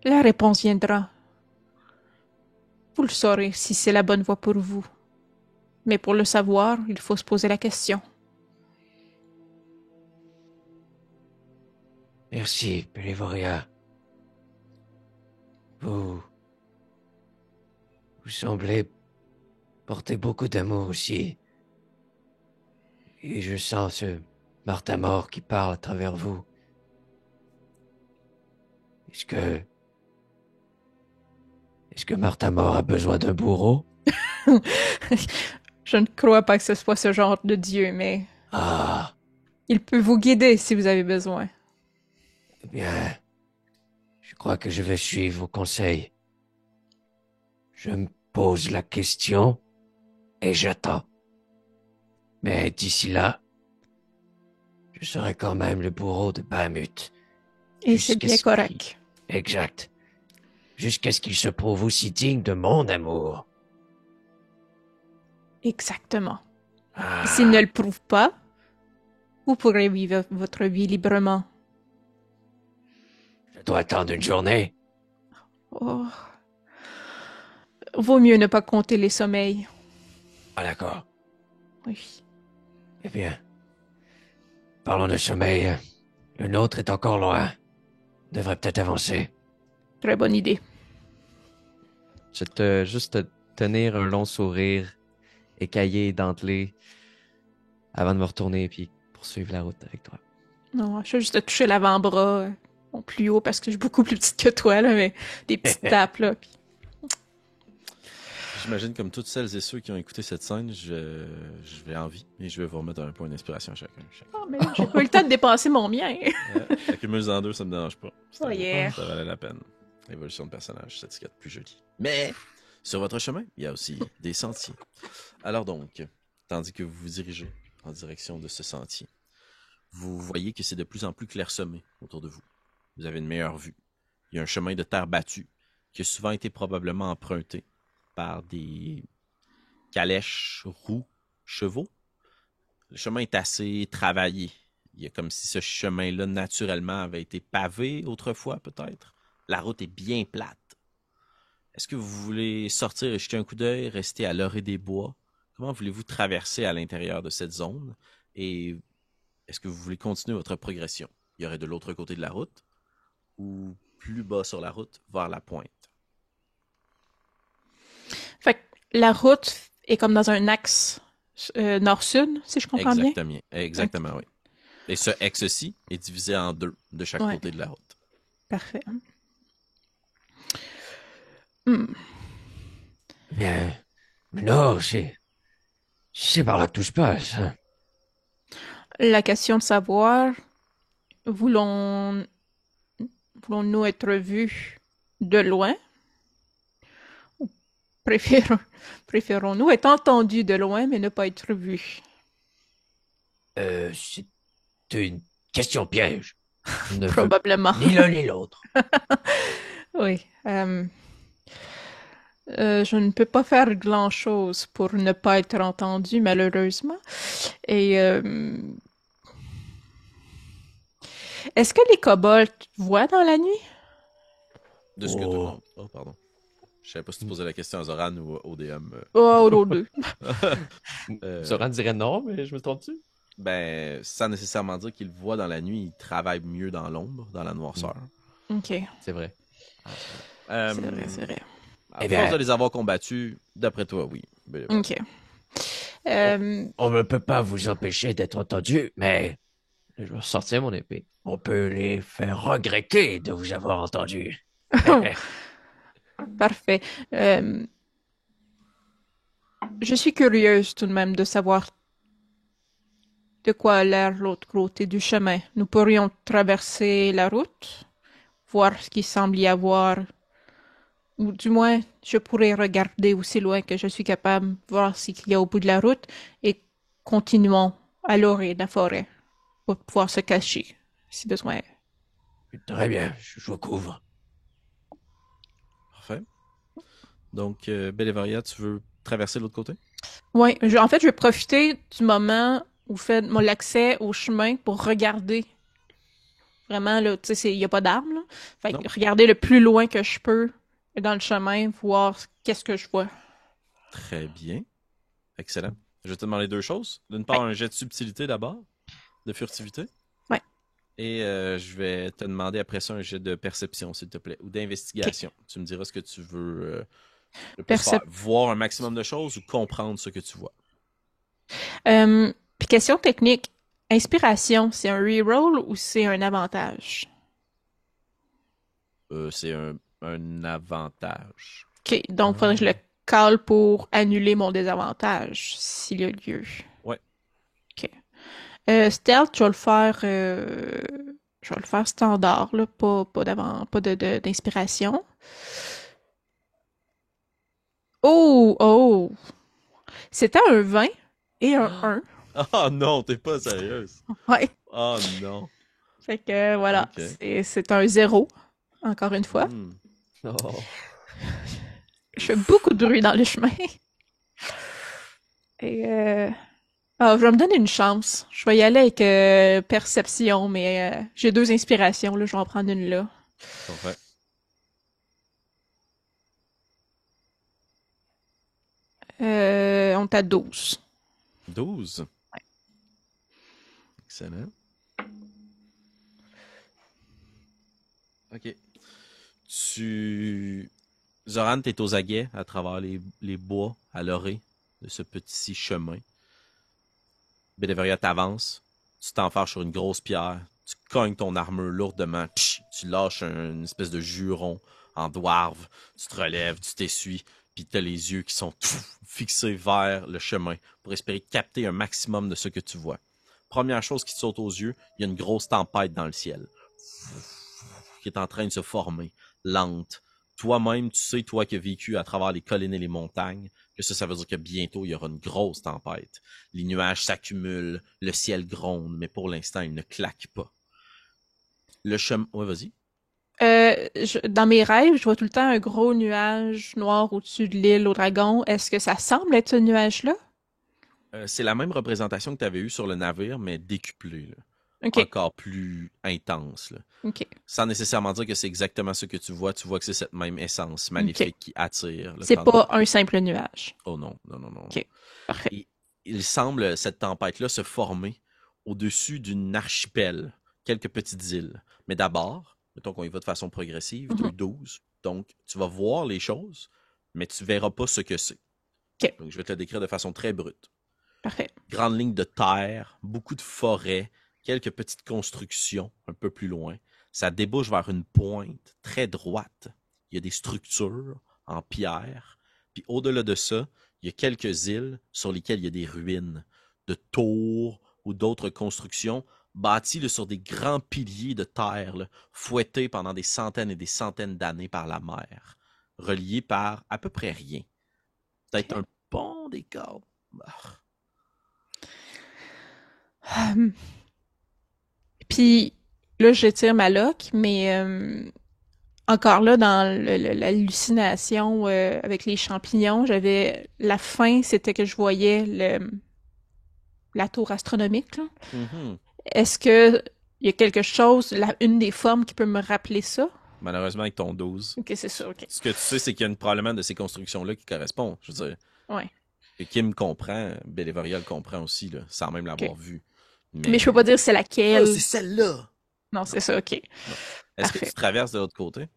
la réponse viendra. Vous le saurez si c'est la bonne voie pour vous. Mais pour le savoir, il faut se poser la question. Merci, Bélévoria. Vous semblez porter beaucoup d'amour aussi. Et je sens ce Martha-Mort qui parle à travers vous. Est-ce que Martha-Mort a besoin d'un bourreau? Je ne crois pas que ce soit ce genre de Dieu, mais... Ah! Il peut vous guider si vous avez besoin. Eh bien, je crois que je vais suivre vos conseils. Je me pose la question et j'attends. Mais d'ici là, je serai quand même le bourreau de Bahamut. Et c'est bien correct. Exact. Jusqu'à ce qu'il se prouve aussi digne de mon amour. Exactement. Ah. S'il ne le prouve pas, vous pourrez vivre votre vie librement. Je dois attendre une journée. Oh. Vaut mieux ne pas compter les sommeils. Ah d'accord. Oui. Eh bien, parlons de sommeil. Le nôtre est encore loin. On devrait peut-être avancer. Très bonne idée. Je vais juste te tenir un long sourire, écaillé et dentelé, avant de me retourner et poursuivre la route avec toi. Non, je vais juste te toucher l'avant-bras, plus haut parce que je suis beaucoup plus petite que toi, là, mais des petites tapes, là. Puis... J'imagine comme toutes celles et ceux qui ont écouté cette scène, je vais en vie et je vais vous remettre un point d'inspiration à chacun. Oh, mais là, j'ai pas eu le temps de dépenser mon mien. Accumule-en deux, ça me dérange pas. Oh yeah. Ça valait la peine. Évolution de personnage, cette étiquette plus jolie. Mais sur votre chemin, il y a aussi des sentiers. Alors donc, tandis que vous vous dirigez en direction de ce sentier, vous voyez que c'est de plus en plus clairsemé autour de vous. Vous avez une meilleure vue. Il y a un chemin de terre battue qui a souvent été probablement emprunté par des calèches, roues, chevaux. Le chemin est assez travaillé. Il y a comme si ce chemin-là, naturellement, avait été pavé autrefois, peut-être. La route est bien plate. Est-ce que vous voulez sortir et jeter un coup d'œil, rester à l'orée des bois? Comment voulez-vous traverser à l'intérieur de cette zone? Et est-ce que vous voulez continuer votre progression? Il y aurait de l'autre côté de la route ou plus bas sur la route, vers la pointe. Fait que la route est comme dans un axe nord-sud, si je comprends bien? Exactement, oui. Et ce axe-ci est divisé en deux de chaque côté de la route. Parfait. Bien. Mais non, c'est par là que tout se passe. La question de savoir, voulons-nous être vus de loin? Ou préférons-nous être entendus de loin, mais ne pas être vus? C'est une question piège. Probablement. Ni l'un ni l'autre. Oui. Je ne peux pas faire grand-chose pour ne pas être entendu, malheureusement. Et est-ce que les kobolds voient dans la nuit? De ce que tout le monde... Oh, pardon. Je savais pas si tu posais la question à Zoran ou au DM. Oh, aux deux. Zoran dirait non, mais je me trompe-tu? ben, sans nécessairement dire qu'il voit dans la nuit, il travaille mieux dans l'ombre, dans la noirceur. OK. C'est vrai. C'est vrai, c'est vrai. À force de les avoir combattus, d'après toi, oui. OK. On ne peut pas vous empêcher d'être entendu, mais Je vais sortir mon épée. on peut les faire regretter de vous avoir entendu. Parfait. Je suis curieuse tout de même de savoir de quoi a l'air l'autre côté du chemin. Nous pourrions traverser la route, voir ce qu'il semble y avoir, ou du moins, je pourrais regarder aussi loin que je suis capable, voir ce qu'il y a au bout de la route, et continuons à l'orée de la forêt pour pouvoir se cacher, si besoin. Très bien, je vous couvre. Parfait. Donc, Bellevaria, tu veux traverser l'autre côté? Oui, en fait, je vais profiter du moment où fait l'accès au chemin pour regarder. Vraiment, là, tu sais, il n'y a pas d'armes, là. Fait que regarder le plus loin que je peux dans le chemin, voir qu'est-ce que je vois. Très bien. Excellent. Je vais te demander deux choses. D'une part, un jet de subtilité d'abord, de furtivité. Ouais. Et je vais te demander après ça un jet de perception, s'il te plaît, ou d'investigation. Okay. Tu me diras ce que tu veux le plus faire. Voir un maximum de choses ou comprendre ce que tu vois. Puis question technique, inspiration, c'est un reroll ou c'est un avantage? C'est un avantage. OK, donc faudrait que je le cale pour annuler mon désavantage, s'il y a lieu. Ouais. OK. Stealth, je vais le faire standard, là, pas d'inspiration. Oh! C'était un 20 et un 1. Oh non, t'es pas sérieuse. Ouais. Oh non. Fait que voilà, c'est un 0, encore une fois. Oh. Je fais beaucoup de bruit dans le chemin. Et je vais me donner une chance. Je vais y aller avec perception, mais j'ai 2 inspirations, là, je vais en prendre une là. Parfait. On est à 12. 12? Ouais. Excellent. OK. Zoran, t'es aux aguets à travers les bois à l'orée de ce petit chemin. Bellevaria t'avance, tu t'enfarges sur une grosse pierre, tu cognes ton armure lourdement, tu lâches une espèce de juron en dwarve, tu te relèves, tu t'essuies, puis t'as les yeux qui sont fixés vers le chemin pour espérer capter un maximum de ce que tu vois. Première chose qui te saute aux yeux, il y a une grosse tempête dans le ciel qui est en train de se former, lente. Toi-même, tu sais, toi qui as vécu à travers les collines et les montagnes, que ça veut dire que bientôt, il y aura une grosse tempête. Les nuages s'accumulent, le ciel gronde, mais pour l'instant, il ne claque pas. Le chemin... Ouais, vas-y. Dans mes rêves, je vois tout le temps un gros nuage noir au-dessus de l'île au dragon. Est-ce que ça semble être ce nuage-là? C'est la même représentation que tu avais eue sur le navire, mais décuplée, là. Okay. Encore plus intense. Là. Okay. Sans nécessairement dire que c'est exactement ce que tu vois que c'est cette même essence maléfique qui attire. C'est pas un simple nuage. Oh non. OK, parfait. Il semble, cette tempête-là, se former au-dessus d'une archipel, quelques petites îles. Mais d'abord, mettons qu'on y va de façon progressive, tu as eu 12, donc tu vas voir les choses, mais tu verras pas ce que c'est. Okay. Donc je vais te le décrire de façon très brute. Parfait. Grande ligne de terre, beaucoup de forêts, quelques petites constructions un peu plus loin. Ça débouche vers une pointe très droite. Il y a des structures en pierre. Puis au-delà de ça, il y a quelques îles sur lesquelles il y a des ruines de tours ou d'autres constructions bâties là, sur des grands piliers de terre, là, fouettés pendant des centaines et des centaines d'années par la mer, reliés par à peu près rien. Peut-être un pont des câbles. Puis là, je tire ma loque, mais encore là, dans l'hallucination avec les champignons, la fin, c'était que je voyais la tour astronomique. Là. Mm-hmm. Est-ce que il y a quelque chose, une des formes qui peut me rappeler ça? Malheureusement, avec ton 12. Ok, c'est ça, ok. Ce que tu sais, c'est qu'il y a probablement de ces constructions-là qui correspondent. Je veux dire. Ouais. Et Kim comprend, Bellevaria le comprend aussi, là, sans même l'avoir vu. Mais je peux pas dire c'est laquelle. Oh, c'est celle-là! Non, c'est ça, ok. Est-ce que tu traverses de l'autre côté?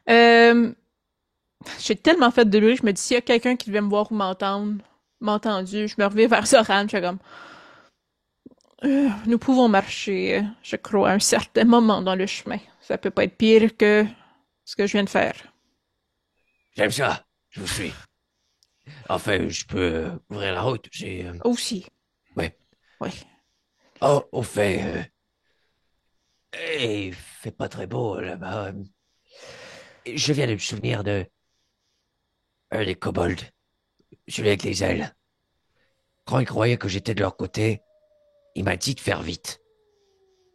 J'ai tellement fait de bruit, je me dis, s'il y a quelqu'un qui devait me voir ou m'entendu, je me reviens vers Zoran, je fais comme... nous pouvons marcher, je crois, à un certain moment dans le chemin. Ça peut pas être pire que ce que je viens de faire. J'aime ça. Je vous suis. Enfin, je peux ouvrir la route. J'ai... Aussi. Ouais. Oui. Oh, au fait... il fait pas très beau, là-bas. Je viens de me souvenir de... un des kobolds. Celui avec les ailes. Quand il croyait que j'étais de leur côté, il m'a dit de faire vite.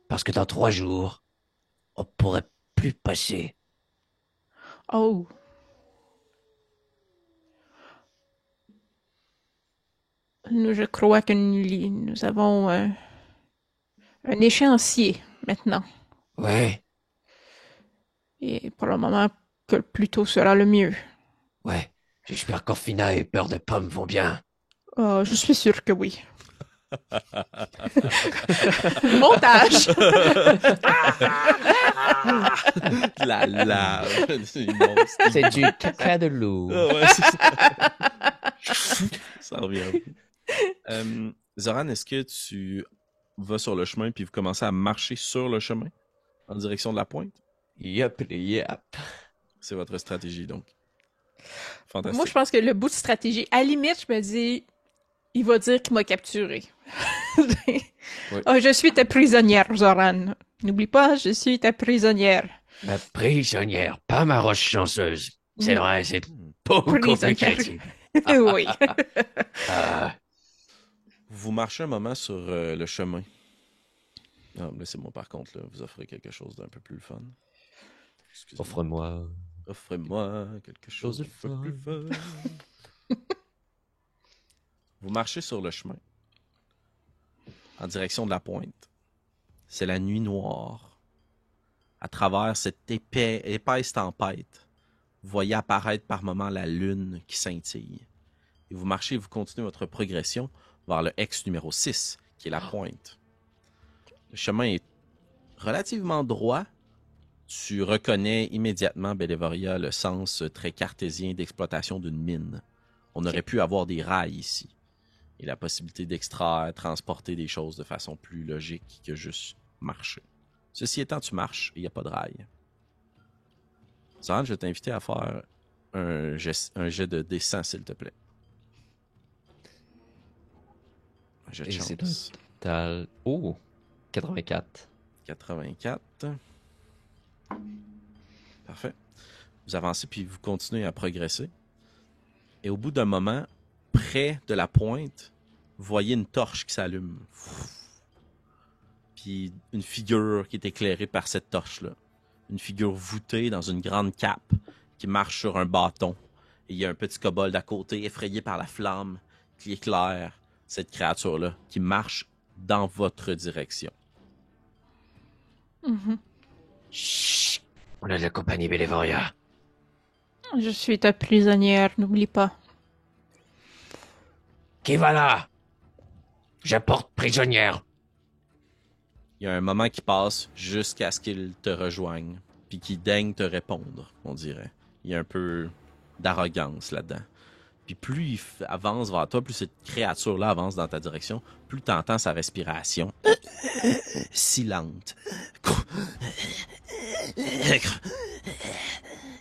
Parce que dans 3 jours, on pourrait plus passer. Oh. Je crois que nous avons un échéancier maintenant. Ouais, Et pour le moment, que le plus tôt sera le mieux. ouais. J'espère qu'Orfina et Peur de Pomme vont bien. Oh, je suis sûr que oui. Montage! La lave. C'est du caca de loup. Ah ouais, c'est ça. Ça revient. Zoran, est-ce que tu vas sur le chemin puis vous commencez à marcher sur le chemin en direction de la pointe? Yep. C'est votre stratégie, donc. Fantastique. Moi, je pense que le bout de stratégie, à la limite, je me dis, il va dire qu'il m'a capturé. Oui. Oh, je suis ta prisonnière, Zoran. N'oublie pas, je suis ta prisonnière. Ma prisonnière, pas ma roche chanceuse. C'est Non. vrai, c'est beaucoup plus Prisonnière. créatif. Oui. Ah, Vous marchez un moment sur le chemin. Ah, laissez-moi par contre là, vous offrir quelque chose d'un peu plus fun. Excusez-moi. Offre-moi Offrez-moi quelque chose d'un peu plus fun. Vous marchez sur le chemin en direction de la pointe. C'est la nuit noire. À travers cette épaisse tempête, vous voyez apparaître par moments la lune qui scintille. Et vous marchez, vous continuez votre progression vers le ex numéro 6, qui est la pointe. Le chemin est relativement droit. Tu reconnais immédiatement, Belévoria, le sens très cartésien d'exploitation d'une mine. On aurait pu avoir des rails ici. Et la possibilité d'extraire, transporter des choses de façon plus logique que juste marcher. Ceci étant, tu marches et il n'y a pas de rails. Zoran, je vais t'inviter à faire un jet de dessin, s'il te plaît. Un jet de Et chance. c'est un total... Oh! 84. 84. Parfait. Vous avancez puis vous continuez à progresser. Et au bout d'un moment, près de la pointe, vous voyez une torche qui s'allume. Puis une figure qui est éclairée par cette torche-là. Une figure voûtée dans une grande cape qui marche sur un bâton. Et il y a un petit kobold à côté, effrayé par la flamme qui éclaire cette créature-là, qui marche dans votre direction. chut, on a de la compagnie Belévoria. Je suis ta prisonnière, n'oublie pas. Qui va là? J'apporte prisonnière. Il y a un moment qui passe jusqu'à ce qu'il te rejoigne, puis qu'il daigne te répondre, on dirait. Il y a un peu d'arrogance là-dedans. Puis plus il avance vers toi, plus cette créature-là avance dans ta direction, plus tu entends sa respiration si lente.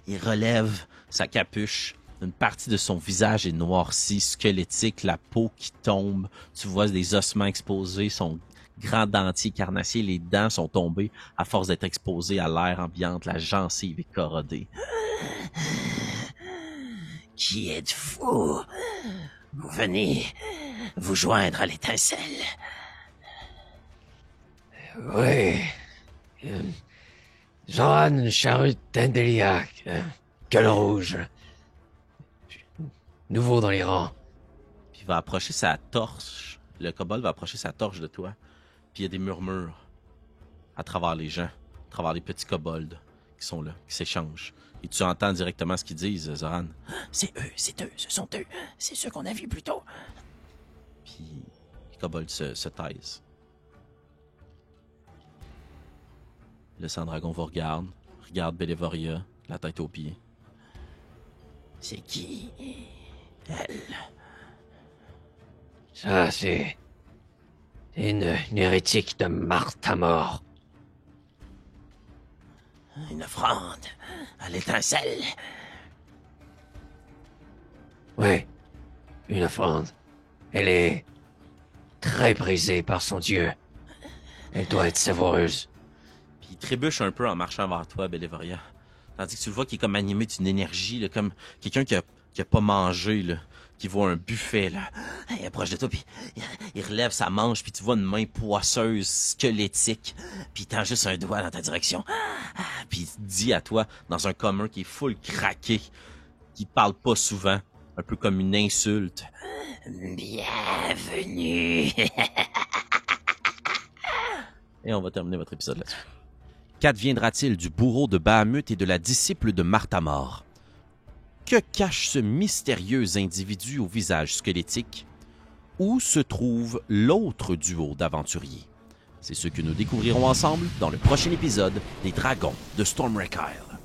Il relève sa capuche. Une partie de son visage est noircie, squelettique, la peau qui tombe. Tu vois des ossements exposés, son grand dentier carnassier, les dents sont tombées à force d'être exposées à l'air ambiante, la gencive est corrodée. Qui êtes-vous? Vous venez vous joindre à l'étincelle. Oui. Zoran Charut d'Indeliac. Gueule rouge. Nouveau dans les rangs. Puis il va approcher sa torche. Le kobold va approcher sa torche de toi. Puis il y a des murmures à travers les gens, à travers les petits kobolds qui sont là, qui s'échangent. Et tu entends directement ce qu'ils disent, Zoran. C'est eux, ce sont eux. C'est ceux qu'on a vus plus tôt. Puis il kobolds se taisent. Le sang-dragon vous regarde Bélévoria, la tête aux pieds. C'est qui? Elle? Ça, c'est une hérétique de Martha-Mort. Une offrande à l'étincelle. Oui, une offrande. Elle est très prisée par son dieu. Elle doit être savoureuse. Puis il trébuche un peu en marchant vers toi, Bélévoria. Tandis que tu le vois qui est comme animé d'une énergie, là, comme quelqu'un qui a pas mangé, là, qui voit un buffet, là. Il approche de toi, puis Il relève sa manche, puis tu vois une main poisseuse, squelettique, puis il tend juste un doigt dans ta direction. puis il dit à toi, dans un commun qui est full craqué, qui parle pas souvent, un peu comme une insulte. Bienvenue. Et on va terminer votre épisode là-dessus. Qu'adviendra-t-il du bourreau de Bahamut et de la disciple de Martha-Mort? Que cache ce mystérieux individu au visage squelettique? Où se trouve l'autre duo d'aventuriers? C'est ce que nous découvrirons ensemble dans le prochain épisode des Dragons de Stormwreck Isle.